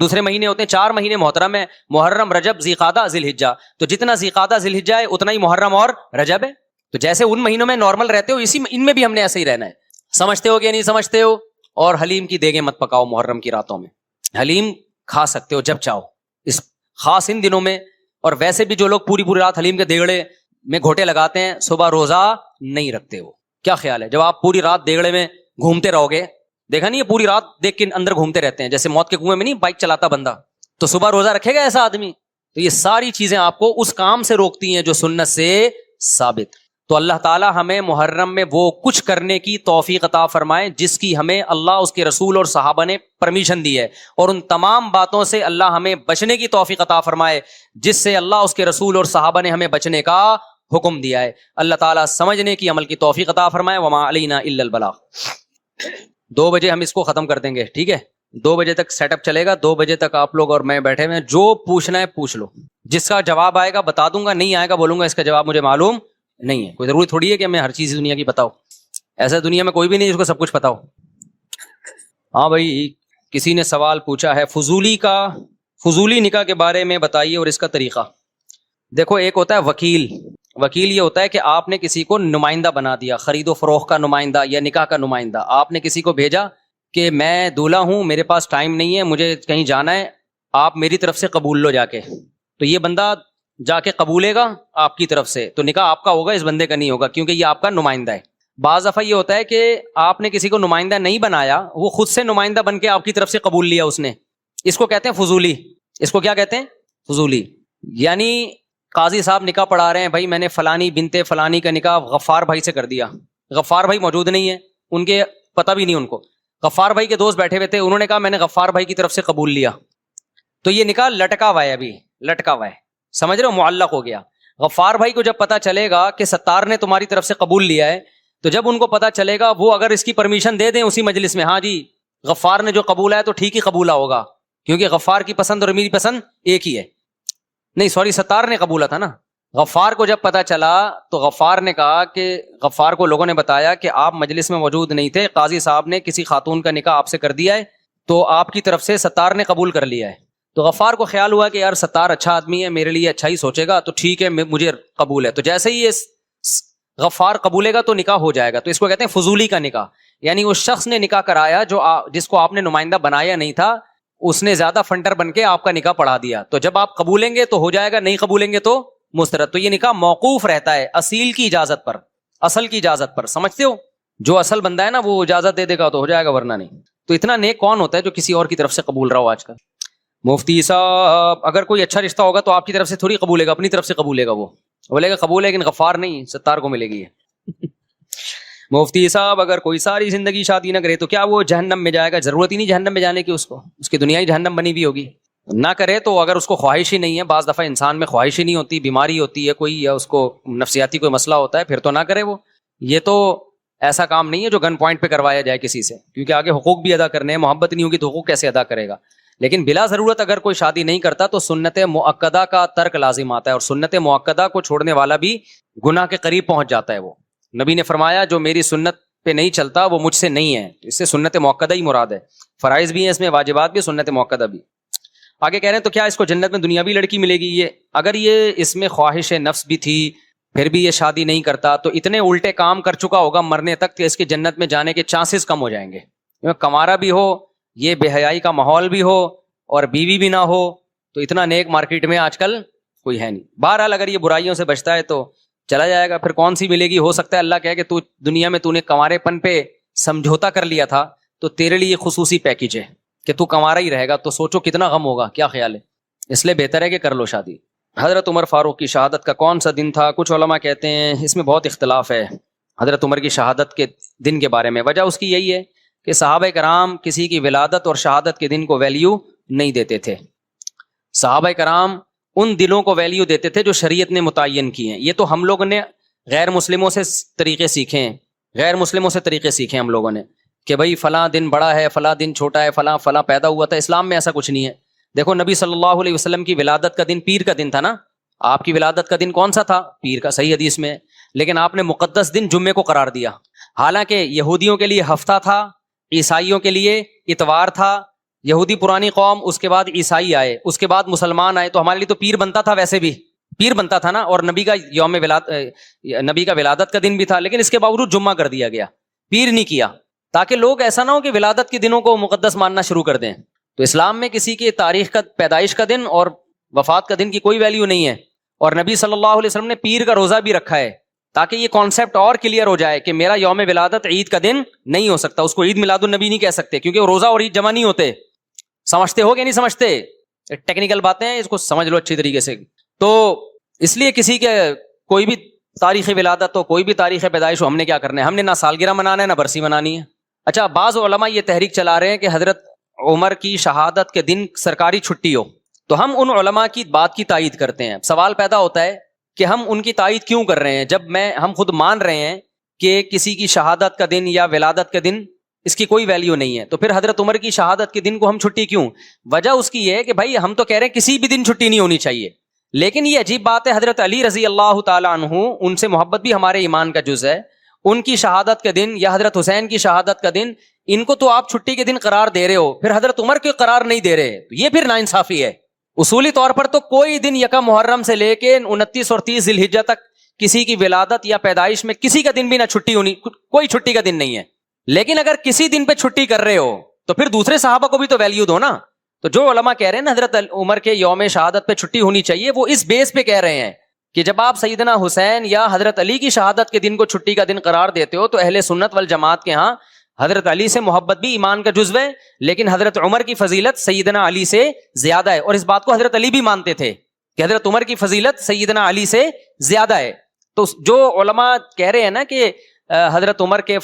دوسرے مہینے ہوتے ہیں. 4 مہینے محترم ہے, محرم, رجب, ذیقعدہ, ذوالحجہ. تو جتنا ذیقعدہ ذوالحجہ ہے اتنا ہی محرم اور رجب ہے. تو جیسے ان مہینوں میں نارمل رہتے ہو ان میں بھی ہم نے ایسے ہی رہنا ہے. سمجھتے ہو کہ نہیں سمجھتے ہو؟ اور حلیم کی دیگیں مت پکاؤ محرم کی راتوں میں. حلیم کھا سکتے ہو جب چاہو, اس خاص ان دنوں میں. اور ویسے بھی جو لوگ پوری رات حلیم کے دیگڑے میں گھوٹے لگاتے ہیں صبح روزہ نہیں رکھتے. وہ کیا خیال ہے جب آپ پوری رات دیگڑے میں گھومتے رہو گے؟ دیکھا نہیں, یہ پوری رات دیکھ کے اندر گھومتے رہتے ہیں جیسے موت کے کنویں میں نہیں بائک چلاتا بندہ. تو صبح روزہ رکھے گا ایسا آدمی؟ تو یہ ساری چیزیں آپ کو اس کام سے روکتی ہیں جو سنت سے ثابت. تو اللہ تعالیٰ ہمیں محرم میں وہ کچھ کرنے کی توفیق عطا فرمائے جس کی ہمیں اللہ، اس کے رسول اور صحابہ نے پرمیشن دی ہے، اور ان تمام باتوں سے اللہ ہمیں بچنے کی توفیق عطا فرمائے جس سے اللہ، اس کے رسول اور صحابہ نے ہمیں بچنے کا حکم دیا ہے۔ اللہ تعالیٰ سمجھنے کی، عمل کی توفیق عطا فرمائے۔ وما علینا الا البلاغ۔ 2 بجے ہم اس کو ختم کر دیں گے، ٹھیک ہے؟ 2 بجے تک سیٹ اپ چلے گا، 2 بجے تک آپ لوگ اور میں بیٹھے ہوئے ہیں، جو پوچھنا ہے پوچھ لو، جس کا جواب آئے گا بتا دوں گا، نہیں آئے گا بولوں گا اس کا جواب مجھے معلوم نہیں ہے۔ کوئی ضروری تھوڑی ہے کہ میں ہر چیز دنیا کی بتاؤں، ایسا دنیا میں کوئی بھی نہیں جس کو سب کچھ پتا ہو۔ ہاں بھائی، کسی نے سوال پوچھا ہے فضولی نکاح کے بارے میں بتائیے اور اس کا طریقہ۔ دیکھو، ایک ہوتا ہے وکیل یہ ہوتا ہے کہ آپ نے کسی کو نمائندہ بنا دیا، خرید و فروخت کا نمائندہ یا نکاح کا نمائندہ۔ آپ نے کسی کو بھیجا کہ میں دولہا ہوں، میرے پاس ٹائم نہیں ہے، مجھے کہیں جانا ہے، آپ میری طرف سے قبول لو جا کے۔ تو یہ بندہ جا کے قبولے گا آپ کی طرف سے، تو نکاح آپ کا ہوگا، اس بندے کا نہیں ہوگا، کیونکہ یہ آپ کا نمائندہ ہے۔ بعض دفعہ یہ ہوتا ہے کہ آپ نے کسی کو نمائندہ نہیں بنایا، وہ خود سے نمائندہ بن کے آپ کی طرف سے قبول لیا اس نے، اس کو کہتے ہیں فضولی۔ اس کو کیا کہتے ہیں؟ فضولی۔ یعنی قاضی صاحب نکاح پڑھا رہے ہیں، بھائی میں نے فلانی بنتے فلانی کا نکاح غفار بھائی سے کر دیا، غفار بھائی موجود نہیں ہے، ان کے پتہ بھی نہیں ان کو، غفار بھائی کے دوست بیٹھے ہوئے تھے، انہوں نے کہا میں نے غفار بھائی کی طرف سے قبول لیا، تو یہ نکاح لٹکا ہوا ہے، ابھی لٹکا ہوا ہے، سمجھ رہے ہو؟ معلق ہو گیا۔ غفار بھائی کو جب پتا چلے گا کہ ستار نے تمہاری طرف سے قبول لیا ہے، تو جب ان کو پتا چلے گا، وہ اگر اس کی پرمیشن دے دیں اسی مجلس میں، ہاں جی غفار نے جو قبولا ہے تو ٹھیک ہی قبولا ہوگا، کیونکہ غفار کی پسند اور میری پسند ایک ہی ہے، نہیں سوری، ستار نے قبولا تھا نا۔ غفار کو جب پتا چلا تو غفار نے کہا کہ غفار کو لوگوں نے بتایا کہ آپ مجلس میں موجود نہیں تھے، قاضی صاحب نے کسی خاتون کا نکاح آپ سے کر دیا ہے، تو آپ کی طرف سے ستار نے قبول کر لیا ہے۔ تو غفار کو خیال ہوا کہ یار ستار اچھا آدمی ہے، میرے لیے اچھا ہی سوچے گا، تو ٹھیک ہے مجھے قبول ہے۔ تو جیسے ہی یہ غفار قبولے گا تو نکاح ہو جائے گا۔ تو اس کو کہتے ہیں فضولی کا نکاح، یعنی اس شخص نے نکاح کرایا جس کو آپ نے نمائندہ بنایا نہیں تھا، اس نے زیادہ فنڈر بن کے آپ کا نکاح پڑھا دیا، تو جب آپ قبولیں گے تو ہو جائے گا، نہیں قبولیں گے تو مسترد۔ تو یہ نکاح موقوف رہتا ہے اصیل کی اجازت پر، اصل کی اجازت پر، سمجھتے ہو؟ جو اصل بندہ ہے نا وہ اجازت دے دے گا تو ہو جائے گا، ورنہ نہیں۔ تو اتنا نیک کون ہوتا ہے جو کسی اور کی طرف سے قبول رہا ہو آج کل؟ مفتی صاحب، اگر کوئی اچھا رشتہ ہوگا تو آپ کی طرف سے تھوڑی قبولے گا، اپنی طرف سے قبولے گا، وہ بولے گا قبول ہے لیکن غفار نہیں، ستار کو ملے گی۔ مفتی صاحب، اگر کوئی ساری زندگی شادی نہ کرے تو کیا وہ جہنم میں جائے گا؟ ضرورت ہی نہیں جہنم میں جانے کی، اس کی دنیا ہی جہنم بنی ہوئی ہوگی۔ نہ کرے تو اگر اس کو خواہش ہی نہیں ہے، بعض دفعہ انسان میں خواہش ہی نہیں ہوتی، بیماری ہوتی ہے کوئی، یا اس کو نفسیاتی کوئی مسئلہ ہوتا ہے، پھر تو نہ کرے وہ۔ یہ تو ایسا کام نہیں ہے جو گن پوائنٹ پہ کروایا جائے کسی سے، کیونکہ آگے حقوق بھی ادا کرنے ہیں، محبت نہیں ہوگی تو حقوق کیسے ادا کرے گا؟ لیکن بلا ضرورت اگر کوئی شادی نہیں کرتا تو سنت مؤکدہ کا ترک لازم آتا ہے، اور سنت مؤکدہ کو چھوڑنے والا بھی گناہ کے قریب پہنچ جاتا ہے۔ وہ نبی نے فرمایا جو میری سنت پہ نہیں چلتا وہ مجھ سے نہیں ہے، اس سے سنت مؤکدہ ہی مراد ہے، فرائض بھی ہیں اس میں، واجبات بھی، سنت مؤکدہ بھی۔ آگے کہہ رہے ہیں تو کیا اس کو جنت میں دنیاوی لڑکی ملے گی؟ اگر یہ اس میں خواہش نفس بھی تھی پھر بھی یہ شادی نہیں کرتا تو اتنے الٹے کام کر چکا ہوگا مرنے تک کہ اس کے جنت میں جانے کے چانسز کم ہو جائیں گے۔ کمارا بھی ہو، یہ بے حیائی کا ماحول بھی ہو، اور بیوی بھی نہ ہو، تو اتنا نیک مارکیٹ میں آج کل کوئی ہے نہیں۔ بہرحال اگر یہ برائیوں سے بچتا ہے تو چلا جائے گا، پھر کون سی ملے گی؟ ہو سکتا ہے اللہ کہے کہ تو دنیا میں تو نے کنوارے پن پہ سمجھوتا کر لیا تھا تو تیرے لیے خصوصی پیکیج ہے کہ تو کنوارا ہی رہے گا، تو سوچو کتنا غم ہوگا، کیا خیال ہے؟ اس لیے بہتر ہے کہ کر لو شادی۔ حضرت عمر فاروق کی شہادت کا کون سا دن تھا؟ کچھ علماء کہتے ہیں اس میں بہت اختلاف ہے حضرت عمر کی شہادت کے دن کے بارے میں۔ وجہ اس کی یہی ہے کہ صحابہ کرام کسی کی ولادت اور شہادت کے دن کو ویلیو نہیں دیتے تھے۔ صحابہ کرام ان دنوں کو ویلیو دیتے تھے جو شریعت نے متعین کی ہیں۔ یہ تو ہم لوگوں نے غیر مسلموں سے طریقے سیکھے ہیں، غیر مسلموں سے طریقے سیکھے ہم لوگوں نے کہ بھائی فلاں دن بڑا ہے، فلاں دن چھوٹا ہے، فلاں فلاں پیدا ہوا تھا۔ اسلام میں ایسا کچھ نہیں ہے۔ دیکھو نبی صلی اللہ علیہ وسلم کی ولادت کا دن پیر کا دن تھا نا، آپ کی ولادت کا دن کون سا تھا؟ پیر کا، صحیح حدیث میں، لیکن آپ نے مقدس دن جمعے کو قرار دیا، حالانکہ یہودیوں کے لیے ہفتہ تھا، عیسائیوں کے لیے اتوار تھا۔ یہودی پرانی قوم، اس کے بعد عیسائی آئے، اس کے بعد مسلمان آئے، تو ہمارے لیے تو پیر بنتا تھا، ویسے بھی پیر بنتا تھا نا، اور نبی کا ولادت کا دن بھی تھا، لیکن اس کے باوجود جمعہ کر دیا گیا، پیر نہیں کیا، تاکہ لوگ ایسا نہ ہو کہ ولادت کے دنوں کو مقدس ماننا شروع کر دیں۔ تو اسلام میں کسی کی تاریخ کا، پیدائش کا دن اور وفات کا دن کی کوئی ویلیو نہیں ہے، اور نبی صلی اللہ علیہ وسلم نے پیر کا روزہ بھی رکھا ہے تاکہ یہ کانسیپٹ اور کلیئر ہو جائے کہ میرا یوم ولادت عید کا دن نہیں ہو سکتا، اس کو عید میلاد النبی نہیں کہہ سکتے، کیونکہ وہ روزہ اور عید جمع نہیں ہوتے۔ سمجھتے ہو کہ نہیں سمجھتے؟ ٹیکنیکل باتیں ہیں، اس کو سمجھ لو اچھی طریقے سے۔ تو اس لیے کسی کے کوئی بھی تاریخ ولادت ہو کوئی بھی تاریخ پیدائش ہو، ہم نے کیا کرنا ہے؟ ہم نے نہ سالگرہ منانا ہے نہ برسی منانی ہے۔ اچھا بعض علماء یہ تحریک چلا رہے ہیں کہ حضرت عمر کی شہادت کے دن سرکاری چھٹی ہو، تو ہم ان علماء کی بات کی تائید کرتے ہیں۔ سوال پیدا ہوتا ہے کہ ہم ان کی تائید کیوں کر رہے ہیں جب ہم خود مان رہے ہیں کہ کسی کی شہادت کا دن یا ولادت کے دن اس کی کوئی ویلیو نہیں ہے، تو پھر حضرت عمر کی شہادت کے دن کو ہم چھٹی کیوں؟ وجہ اس کی یہ ہے کہ بھائی ہم تو کہہ رہے ہیں کسی بھی دن چھٹی نہیں ہونی چاہیے، لیکن یہ عجیب بات ہے، حضرت علی رضی اللہ تعالیٰ عنہ، ان سے محبت بھی ہمارے ایمان کا جز ہے، ان کی شہادت کے دن یا حضرت حسین کی شہادت کا دن، ان کو تو آپ چھٹی کے دن قرار دے رہے ہو، پھر حضرت عمر کو قرار نہیں دے رہے، تو یہ پھر ناانصافی ہے۔ اصولی طور پر تو کوئی دن یکم محرم سے لے کے 29 اور 30 ذی الحجہ تک کسی کی ولادت یا پیدائش میں کسی کا دن بھی نہ چھٹی ہونی، کوئی چھٹی کا دن نہیں ہے، لیکن اگر کسی دن پہ چھٹی کر رہے ہو تو پھر دوسرے صحابہ کو بھی تو ویلیو دو نا۔ تو جو علماء کہہ رہے ہیں نا حضرت عمر کے یوم شہادت پہ چھٹی ہونی چاہیے، وہ اس بیس پہ کہہ رہے ہیں کہ جب آپ سیدنا حسین یا حضرت علی کی شہادت کے دن کو چھٹی کا دن قرار دیتے ہو تو اہل سنت والجماعت کے ہاں حضرت علی سے محبت بھی ایمان کا جزو ہے، لیکن حضرت عمر کی فضیلت سیدنا علی سے زیادہ ہے، اور اس بات کو حضرت علی بھی مانتے تھے کہ حضرت عمر کی فضیلت سیدنا علی سے زیادہ ہے۔ تو جو علماء کہہ رہے ہیں نا کہ حضرت عمر کے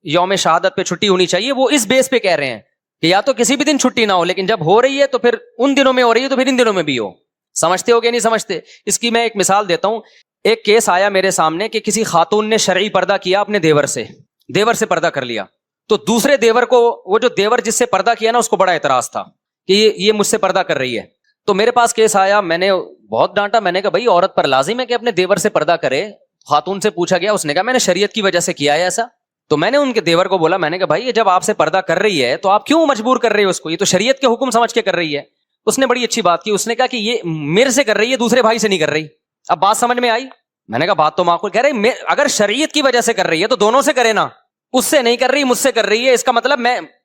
یوم شہادت پہ چھٹی ہونی چاہیے، وہ اس بیس پہ کہہ رہے ہیں کہ یا تو کسی بھی دن چھٹی نہ ہو، لیکن جب ہو رہی ہے تو پھر ان دنوں میں ہو رہی ہے تو پھر ان دنوں میں بھی ہو۔ سمجھتے ہو کہ نہیں سمجھتے؟ اس کی میں ایک مثال دیتا ہوں۔ ایک کیس آیا میرے سامنے کہ کسی خاتون نے شرعی پردہ کیا اپنے دیور سے پردہ کر لیا، تو دوسرے دیور کو، وہ جو دیور جس سے پردہ کیا نا، اس کو بڑا اعتراض تھا کہ یہ مجھ سے پردہ کر رہی ہے۔ تو میرے پاس کیس آیا، میں نے بہت ڈانٹا، میں نے کہا بھائی عورت پر لازم ہے کہ اپنے دیور سے پردہ کرے۔ خاتون سے پوچھا گیا، اس نے کہا میں نے شریعت کی وجہ سے کیا ہے ایسا۔ تو میں نے ان کے دیور کو بولا، میں نے کہا بھائی یہ جب آپ سے پردہ کر رہی ہے تو آپ کیوں مجبور کر رہے ہو اس کو؟ یہ تو شریعت کے حکم سمجھ کے کر رہی ہے۔ اس نے بڑی اچھی بات کی، اس نے کہا کہ یہ میرے سے کر رہی ہے، دوسرے بھائی سے نہیں کر رہی۔ اب بات سمجھ میں آئی؟ میں نے کہا بات تو معقول، کہہ رہے اگر شریعت کی وجہ سے کر رہی ہے تو دونوں سے کرے نا، اس سے نہیں کر رہی مجھ سے کر رہی ہے، اس کا مطلب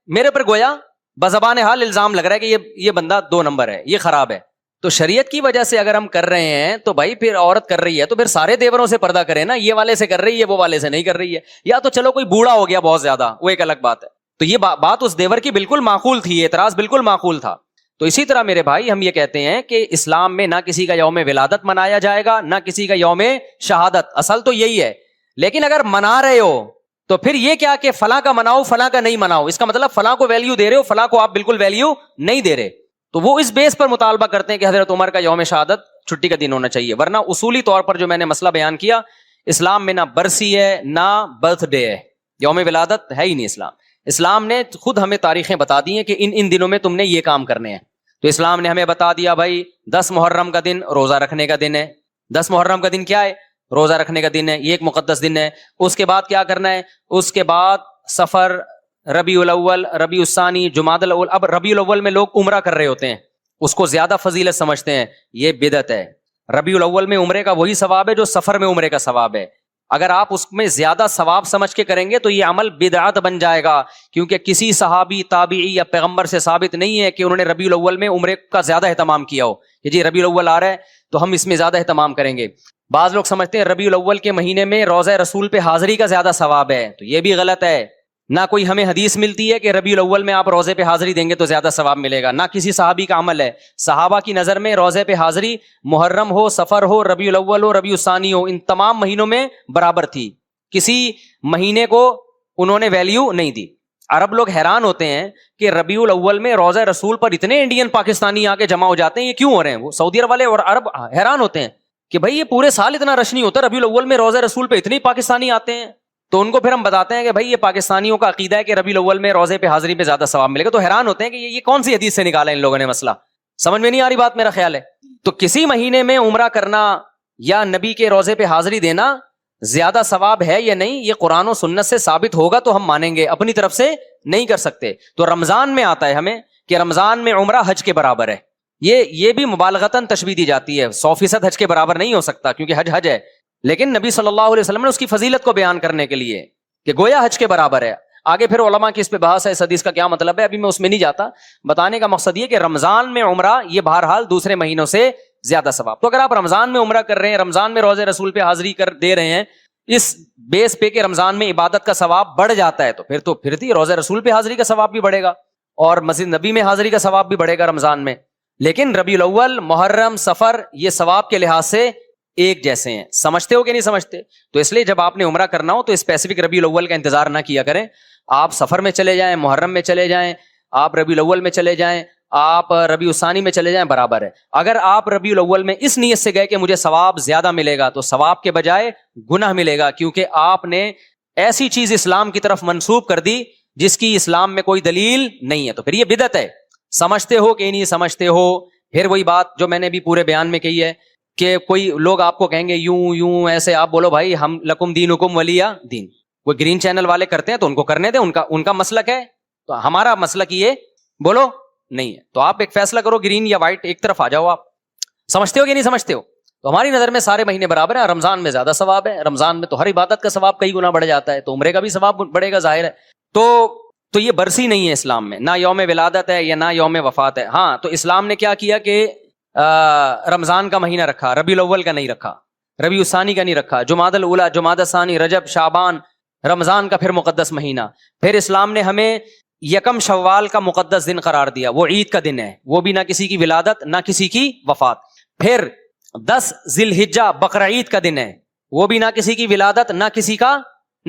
میرے پر گویا بزبان حال الزام لگ رہا ہے کہ یہ بندہ 2 نمبر ہے، یہ خراب ہے۔ تو شریعت کی وجہ سے اگر ہم کر رہے ہیں تو بھائی پھر عورت کر رہی ہے تو پھر سارے دیوروں سے پردہ کرے نا، یہ والے سے کر رہی ہے وہ والے سے نہیں کر رہی ہے، یا تو چلو کوئی بوڑھا ہو گیا بہت زیادہ، وہ ایک الگ بات ہے۔ تو یہ بات اس دیور کی بالکل معقول تھی، اعتراض بالکل معقول تھا۔ تو اسی طرح میرے بھائی ہم یہ کہتے ہیں کہ اسلام میں نہ کسی کا یوم ولادت منایا جائے گا نہ کسی کا یوم شہادت، اصل تو یہی ہے، لیکن اگر منا رہے ہو تو پھر یہ کیا کہ فلاں کا مناؤ فلاں کا نہیں مناؤ، اس کا مطلب فلاں کو ویلیو دے رہے ہو فلاں کو آپ بالکل ویلیو نہیں دے رہے۔ تو وہ اس بیس پر مطالبہ کرتے ہیں کہ حضرت عمر کا یوم شہادت چھٹی کا دن ہونا چاہیے، ورنہ اصولی طور پر جو میں نے مسئلہ بیان کیا، اسلام میں نہ برسی ہے نہ برتھ ڈے ہے، یوم ولادت ہے ہی نہیں۔ اسلام نے خود ہمیں تاریخیں بتا دی ہیں کہ ان دنوں میں تم نے یہ کام کرنے ہیں۔ تو اسلام نے ہمیں بتا دیا بھائی 10 محرم کا دن روزہ رکھنے کا دن ہے، 10 محرم کا دن کیا ہے؟ روزہ رکھنے کا دن ہے، یہ ایک مقدس دن ہے۔ اس کے بعد کیا کرنا ہے؟ اس کے بعد سفر، ربیع الاول، ربیع الثانی، جمادی الاول۔ اب ربیع الاول میں لوگ عمرہ کر رہے ہوتے ہیں، اس کو زیادہ فضیلت سمجھتے ہیں، یہ بدعت ہے۔ ربیع الاول میں عمرے کا وہی ثواب ہے جو سفر میں عمرے کا ثواب ہے۔ اگر آپ اس میں زیادہ ثواب سمجھ کے کریں گے تو یہ عمل بدعت بن جائے گا، کیونکہ کسی صحابی، تابعی یا پیغمبر سے ثابت نہیں ہے کہ انہوں نے ربیع الاول میں عمرے کا زیادہ اہتمام کیا ہو کہ جی ربیع الاول آ رہا ہے تو ہم اس میں زیادہ اہتمام کریں گے۔ بعض لوگ سمجھتے ہیں ربیع الاول کے مہینے میں روضہ رسول پہ حاضری کا زیادہ ثواب ہے، تو یہ بھی غلط ہے۔ نہ کوئی ہمیں حدیث ملتی ہے کہ ربیع الاول میں آپ روزے پہ حاضری دیں گے تو زیادہ ثواب ملے گا، نہ کسی صحابی کا عمل ہے۔ صحابہ کی نظر میں روزے پہ حاضری محرم ہو، سفر ہو، ربیع الاول ہو، ربیع الثانی ہو، ان تمام مہینوں میں برابر تھی، کسی مہینے کو انہوں نے ویلیو نہیں دی۔ عرب لوگ حیران ہوتے ہیں کہ ربیع الاول میں روزہ رسول پر اتنے انڈین پاکستانی آ کے جمع ہو جاتے ہیں، یہ کیوں ہو رہے ہیں؟ وہ سعودی عرب والے اور عرب حیران ہوتے ہیں کہ بھائی یہ پورے سال اتنا رش نہیں ہوتا، ربیع الاول میں روزہ رسول پہ اتنے پاکستانی آتے ہیں۔ تو ان کو پھر ہم بتاتے ہیں کہ بھائی یہ پاکستانیوں کا عقیدہ ہے کہ ربیع الاول میں روزے پہ حاضری پہ زیادہ ثواب ملے گا۔ تو حیران ہوتے ہیں کہ یہ کون سی حدیث سے نکالا ان لوگوں نے مسئلہ، سمجھ میں نہیں آ رہی بات، میرا خیال ہے۔ تو کسی مہینے میں عمرہ کرنا یا نبی کے روزے پہ حاضری دینا زیادہ ثواب ہے یا نہیں، یہ قرآن و سنت سے ثابت ہوگا تو ہم مانیں گے، اپنی طرف سے نہیں کر سکتے۔ تو رمضان میں آتا ہے ہمیں کہ رمضان میں عمرہ حج کے برابر ہے، یہ بھی مبالغتاً تشبیہ دی جاتی ہے، 100% حج کے برابر نہیں ہو سکتا کیونکہ حج حج ہے، لیکن نبی صلی اللہ علیہ وسلم نے اس کی فضیلت کو بیان کرنے کے لیے کہ گویا حج کے برابر ہے۔ آگے پھر علماء کی اس پہ بحث ہے، اس حدیث کا کیا مطلب ہے، ابھی میں اس میں نہیں جاتا۔ بتانے کا مقصد یہ کہ رمضان میں عمرہ یہ بہرحال دوسرے مہینوں سے زیادہ ثواب۔ تو اگر آپ رمضان میں عمرہ کر رہے ہیں، رمضان میں روزے رسول پہ حاضری کر دے رہے ہیں، اس بیس پہ کہ رمضان میں عبادت کا ثواب بڑھ جاتا ہے، تو پھر روزہ رسول پہ حاضری کا ثواب بھی بڑھے گا اور مسجد نبی میں حاضری کا ثواب بھی بڑھے گا رمضان میں۔ لیکن ربیع الاول، محرم، سفر یہ ثواب کے لحاظ سے ایک جیسے ہیں. سمجھتے ہو کہ نہیں سمجھتے؟ تو اس لیے جب آپ نے عمرہ کرنا ہو تو اسپیسیفک ربیع الاول کا انتظار نہ کیا کریں. آپ سفر میں چلے جائیں، محرم میں چلے جائیں، آپ ربیع الاول میں چلے جائیں، آپ ربیع الثانی میں چلے جائیں، برابر ہے. اگر آپ ربیع الاول میں اس نیت سے گئے کہ مجھے ثواب زیادہ ملے گا، تو ثواب کے بجائے گناہ ملے گا، کیونکہ آپ نے ایسی چیز اسلام کی طرف منسوب کر دی جس کی اسلام میں کوئی دلیل نہیں ہے. تو پھر یہ بدعت ہے. سمجھتے ہو کہ نہیں سمجھتے ہو؟ پھر وہی بات جو میں نے بھی پورے بیان میں کہی ہے کہ کوئی لوگ آپ کو کہیں گے یوں ایسے، آپ بولو بھائی ہم لکم دینکم ولی دین. وہ گرین چینل والے کرتے ہیں تو ان کو کرنے دیں، ان کا مسلک ہے. تو ہمارا مسلک یہ بولو نہیں ہے. تو آپ ایک فیصلہ کرو، گرین یا وائٹ، ایک طرف آ جاؤ. آپ سمجھتے ہو کہ نہیں سمجھتے ہو؟ تو ہماری نظر میں سارے مہینے برابر ہیں. رمضان میں زیادہ ثواب ہے. رمضان میں تو ہر عبادت کا ثواب کئی گنا بڑھ جاتا ہے، تو عمرے کا بھی ثواب بڑھے گا، ظاہر ہے. تو یہ برسی نہیں ہے اسلام میں، نہ یوم ولادت ہے یا نہ یوم وفات ہے. ہاں تو اسلام نے کیا کیا کہ رمضان کا مہینہ رکھا، ربیع الاول کا نہیں رکھا، ربیع الثانی کا نہیں رکھا، جمادی الاولیٰ، جمادی الثانی، رجب، شعبان، رمضان کا پھر مقدس مہینہ. پھر اسلام نے ہمیں یکم شوال کا مقدس دن قرار دیا، وہ عید کا دن ہے، وہ بھی نہ کسی کی ولادت نہ کسی کی وفات. پھر 10 ذی الحجہ بقرعید کا دن ہے، وہ بھی نہ کسی کی ولادت نہ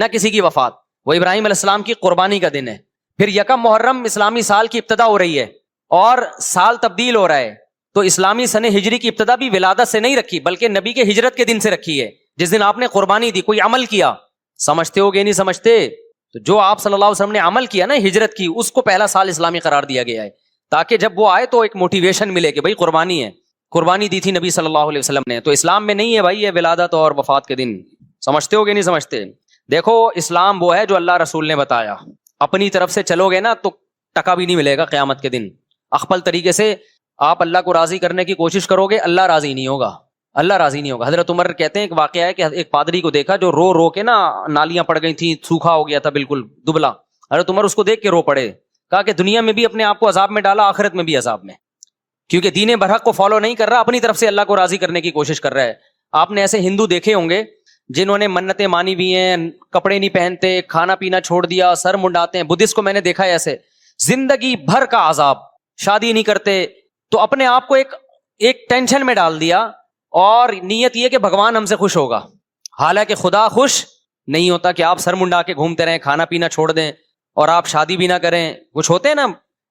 کسی کی وفات، وہ ابراہیم علیہ السلام کی قربانی کا دن ہے. پھر یکم محرم اسلامی سال کی ابتدا ہو رہی ہے اور سال تبدیل ہو رہا ہے. تو اسلامی سن ہجری کی ابتدا بھی ولادت سے نہیں رکھی بلکہ نبی کے ہجرت کے دن سے رکھی ہے، جس دن آپ نے قربانی دی، کوئی عمل کیا. سمجھتے ہو کہ نہیں سمجھتے؟ تو جو آپ صلی اللہ علیہ وسلم نے عمل کیا نا، ہجرت کی، اس کو پہلا سال اسلامی قرار دیا گیا ہے، تاکہ جب وہ آئے تو ایک موٹیویشن ملے کہ بھائی قربانی ہے، قربانی دی تھی نبی صلی اللہ علیہ وسلم نے. تو اسلام میں نہیں ہے بھائی یہ ولادت اور وفات کے دن. سمجھتے ہو کہ نہیں سمجھتے؟ دیکھو اسلام وہ ہے جو اللہ رسول نے بتایا. اپنی طرف سے چلو گے نا تو ٹکا بھی نہیں ملے گا قیامت کے دن. اخپل طریقے سے آپ اللہ کو راضی کرنے کی کوشش کرو گے، اللہ راضی نہیں ہوگا، اللہ راضی نہیں ہوگا. حضرت عمر کہتے ہیں ایک واقعہ ہے کہ ایک پادری کو دیکھا جو رو کے نا نالیاں پڑ گئی تھیں، سوکھا ہو گیا تھا بالکل دبلا. حضرت عمر اس کو دیکھ کے رو پڑے. کہا کہ دنیا میں بھی اپنے آپ کو عذاب میں ڈالا، آخرت میں بھی عذاب میں، کیونکہ دین برحق کو فالو نہیں کر رہا، اپنی طرف سے اللہ کو راضی کرنے کی کوشش کر رہا ہے. آپ نے ایسے ہندو دیکھے ہوں گے جنہوں نے منتیں مانی بھی ہیں، کپڑے نہیں پہنتے، کھانا پینا چھوڑ دیا، سر منڈاتے ہیں. بدھسٹ کو میں نے دیکھا ہے ایسے، زندگی بھر کا عذاب، شادی نہیں کرتے. تو اپنے آپ کو ایک ٹینشن میں ڈال دیا اور نیت یہ کہ بھگوان ہم سے خوش ہوگا، حالانکہ خدا خوش نہیں ہوتا کہ آپ سر منڈا کے گھومتے رہیں، کھانا پینا چھوڑ دیں اور آپ شادی بھی نہ کریں. کچھ ہوتے ہیں نا،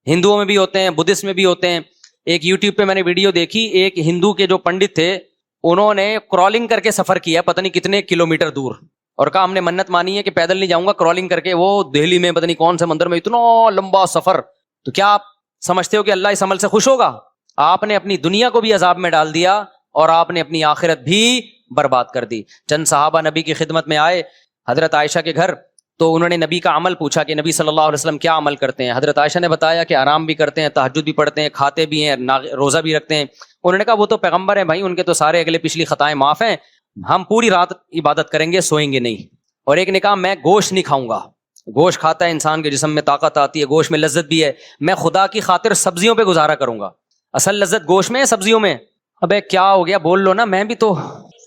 ہندوؤں میں بھی ہوتے ہیں، بدھسٹ میں بھی ہوتے ہیں. ایک یوٹیوب پہ میں نے ویڈیو دیکھی، ایک ہندو کے جو پنڈت تھے انہوں نے کرالنگ کر کے سفر کیا پتہ نہیں کتنے کلومیٹر دور، اور کہا ہم نے منت مانی ہے کہ پیدل نہیں جاؤں گا، کرالنگ کر کے. وہ دہلی میں پتہ نہیں کون سے مندر میں، اتنا لمبا سفر. تو کیا آپ سمجھتے ہو کہ اللہ اس عمل سے خوش ہوگا؟ آپ نے اپنی دنیا کو بھی عذاب میں ڈال دیا اور آپ نے اپنی آخرت بھی برباد کر دی. چند صحابہ نبی کی خدمت میں آئے حضرت عائشہ کے گھر، تو انہوں نے نبی کا عمل پوچھا کہ نبی صلی اللہ علیہ وسلم کیا عمل کرتے ہیں. حضرت عائشہ نے بتایا کہ آرام بھی کرتے ہیں، تہجد بھی پڑھتے ہیں، کھاتے بھی ہیں، روزہ بھی رکھتے ہیں. انہوں نے کہا وہ تو پیغمبر ہیں بھائی، ان کے تو سارے اگلے پچھلی خطائیں معاف ہیں، ہم پوری رات عبادت کریں گے، سوئیں گے نہیں. اور ایک نے کہا میں گوشت نہیں کھاؤں گا، گوشت کھاتا ہے انسان کے جسم میں طاقت آتی ہے، گوشت میں لذت بھی ہے، میں خدا کی خاطر سبزیوں پہ گزارا کروں گا. اصل لذت گوشت میں ہے سبزیوں میں؟ ابے کیا ہو گیا، بول لو نا. میں بھی تو،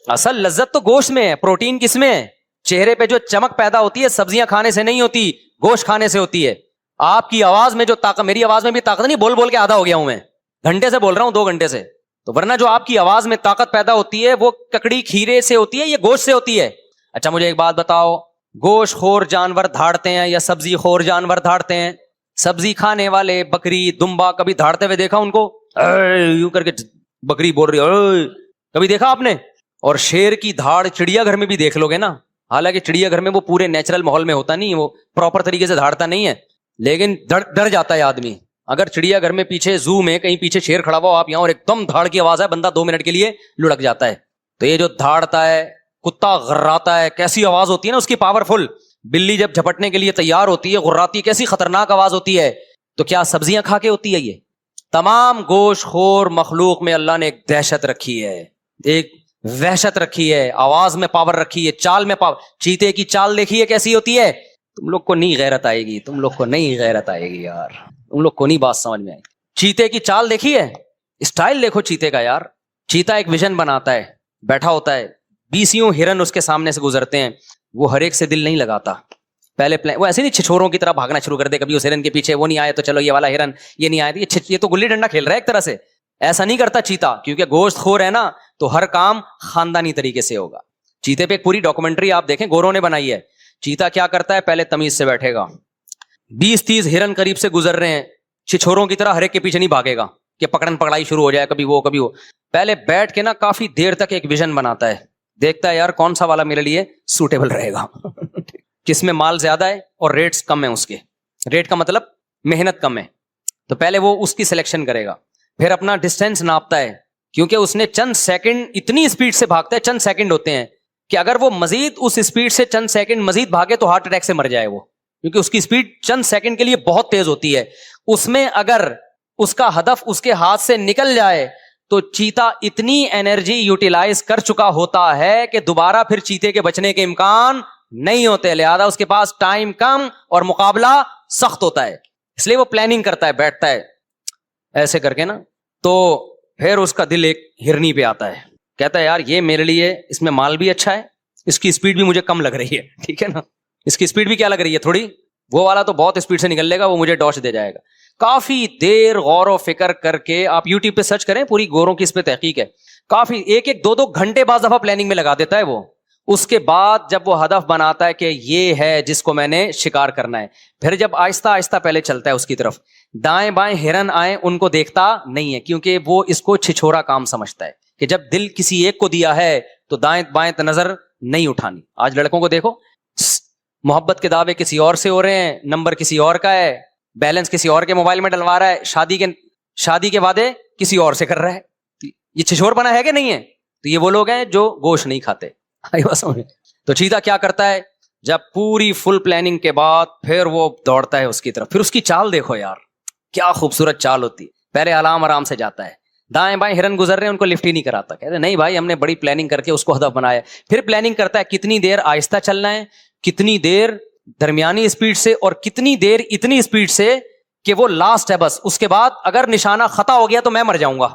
اصل لذت تو گوشت میں ہے، پروٹین کس میں ہے؟ چہرے پہ جو چمک پیدا ہوتی ہے سبزیاں کھانے سے نہیں ہوتی، گوشت کھانے سے ہوتی ہے. آپ کی آواز میں جو طاقت، میری آواز میں بھی طاقت نہیں، بول کے آدھا ہو گیا ہوں میں، گھنٹے سے بول رہا ہوں، 2 گھنٹے سے. تو ورنہ جو آپ کی آواز میں طاقت پیدا ہوتی ہے وہ ککڑی کھیرے سے ہوتی ہے، یہ گوشت سے ہوتی ہے. اچھا مجھے ایک بات بتاؤ، گوشت خور جانور دھاڑتے ہیں یا سبزی خور جانور دھاڑتے ہیں؟ سبزی کھانے والے بکری دمبا کبھی دھاڑتے ہوئے دیکھا ان کو؟ یوں کر کے بکری بول رہی ہے، کبھی دیکھا آپ نے؟ اور شیر کی دھاڑ چڑیا گھر میں بھی دیکھ لو گے نا، حالانکہ چڑیا گھر میں وہ پورے نیچرل ماحول میں ہوتا نہیں، وہ پراپر طریقے سے دھاڑتا نہیں ہے، لیکن ڈر جاتا ہے آدمی. اگر چڑیا گھر میں پیچھے زو میں کہیں پیچھے شیر کھڑا ہوا، آپ یہاں اور ایک دم دھاڑ کی آواز ہے، بندہ 2 منٹ کے لیے لڑک جاتا ہے. تو یہ جو دھاڑتا ہے، کتا غراتا ہے، کیسی آواز ہوتی ہے نا اس کی، پاورفل. بلی جب جھپٹنے کے لیے تیار ہوتی ہے، غراتی، کیسی خطرناک آواز ہوتی ہے. تو کیا سبزیاں کھا کے ہوتی ہے؟ یہ تمام گوشت خور مخلوق میں اللہ نے ایک دہشت رکھی ہے، ایک وحشت رکھی ہے، آواز میں پاور رکھی ہے، چال میں پاور. چیتے کی چال دیکھیے کیسی ہوتی ہے. تم لوگ کو نہیں غیرت آئے گی، تم لوگ کو نہیں غیرت آئے گی یار، تم لوگ کو نہیں بات سمجھ میں آئی. چیتے کی چال دیکھی ہے، اسٹائل دیکھو چیتے کا یار. چیتا ایک ویژن بناتا ہے، بیٹھا ہوتا ہے، 20 ہرن اس کے سامنے سے گزرتے ہیں، وہ ہر ایک سے دل نہیں لگاتا. پہلے وہ ایسے نہیں چھچوروں کی طرح بھاگنا شروع کر دے، کبھی اس ہرن کے پیچھے وہ نہیں آئے تو چلو یہ والا ہرن، یہ نہیں آئے، یہ تو گلی ڈنڈا کھیل رہا ہے ایک طرح سے. ایسا نہیں کرتا چیتا, کیونکہ گوشت خور ہے نا تو ہر کام خاندانی طریقے سے ہوگا. چیتے پہ ایک پوری ڈاکومنٹری آپ دیکھیں, گوروں نے بنائی ہے. چیتا کیا کرتا ہے, پہلے تمیز سے بیٹھے گا, 20-30 ہرن قریب سے گزر رہے ہیں, چھچوروں کی طرح ہر ایک کے پیچھے نہیں بھاگے گا کہ پکڑن پکڑائی شروع ہو جائے, کبھی وہ کبھی وہ. پہلے بیٹھ کے نا کافی دیر تک ایک ویژن بناتا ہے, دیکھتا ہے یار کون سا والا میرے لیے سوٹیبل رہے گا, کس میں مال زیادہ ہے اور ریٹس کم ہیں, اس کے ریٹ کا مطلب محنت کم ہے, تو پہلے وہ اس کی سلیکشن کرے گا. پھر اپنا ڈسٹینس ناپتا ہے, کیونکہ اس نے چند سیکنڈ اتنی اسپیڈ سے بھاگتا ہے, چند سیکنڈ ہوتے ہیں کہ اگر وہ مزید اس اسپیڈ سے چند سیکنڈ مزید بھاگے تو ہارٹ اٹیک سے مر جائے وہ, کیونکہ اس کی اسپیڈ چند سیکنڈ کے لیے بہت تیز ہوتی ہے. اس میں اگر اس کا ہدف اس کے ہاتھ سے نکل جائے تو چیتا اتنی انرجی یوٹیلائز کر چکا ہوتا ہے کہ دوبارہ پھر چیتے کے بچنے کے امکان نہیں ہوتے, لہذا اس کے پاس ٹائم کم اور مقابلہ سخت ہوتا ہے. اس لیے وہ پلاننگ کرتا ہے, بیٹھتا ہے ایسے کر کے نا, تو پھر اس کا دل ایک ہرنی پہ آتا ہے, کہتا ہے یار یہ میرے لیے اس میں مال بھی اچھا ہے, اس کی اسپیڈ بھی مجھے کم لگ رہی ہے, ٹھیک ہے نا, اس کی اسپیڈ بھی کیا لگ رہی ہے تھوڑی, وہ والا تو بہت اسپیڈ سے نکل لے گا, وہ مجھے ڈاش دے جائے گا. کافی دیر غور و فکر کر کے, آپ یوٹیوب پہ سرچ کریں, پوری گوروں کی اس پہ تحقیق ہے, کافی 1-2 گھنٹے بعض دفعہ پلاننگ میں لگا دیتا ہے وہ. اس کے بعد جب وہ ہدف بناتا ہے کہ یہ ہے جس کو میں نے شکار کرنا ہے, پھر جب آہستہ آہستہ پہلے چلتا ہے اس کی طرف, دائیں بائیں ہرن آئیں ان کو دیکھتا نہیں ہے, کیونکہ وہ اس کو چھچورا کام سمجھتا ہے کہ جب دل کسی ایک کو دیا ہے تو دائیں بائیں نظر نہیں اٹھانی. آج لڑکوں کو دیکھو, محبت کے دعوے کسی اور سے ہو رہے ہیں, نمبر کسی اور کا ہے, بیلنس کسی اور کے موبائل میں ڈلوا رہا ہے, شادی کے وعدے کسی اور سے کر رہا ہے. یہ چھچور بنا ہے کہ نہیں ہے؟ تو یہ وہ لوگ ہیں جو گوشت نہیں کھاتے. تو چیتا کیا کرتا ہے, جب پوری فل پلاننگ کے بعد پھر وہ دوڑتا ہے اس کی طرف. پھر اس کی چال دیکھو یار, کیا خوبصورت چال ہوتی ہے. پہلے آرام سے جاتا ہے, دائیں بائیں ہرن گزر رہے ہیں ان کو لفٹ ہی نہیں کراتا, کہتے نہیں بھائی ہم نے بڑی پلاننگ کر کے اس کو ہدف بنایا. پھر پلاننگ کرتا ہے کتنی دیر آہستہ چلنا ہے, کتنی دیر درمیانی اسپیڈ سے, اور کتنی دیر اتنی اسپیڈ سے کہ وہ لاسٹ ہے بس, اس کے بعد اگر نشانہ خطا ہو گیا تو میں مر جاؤں گا.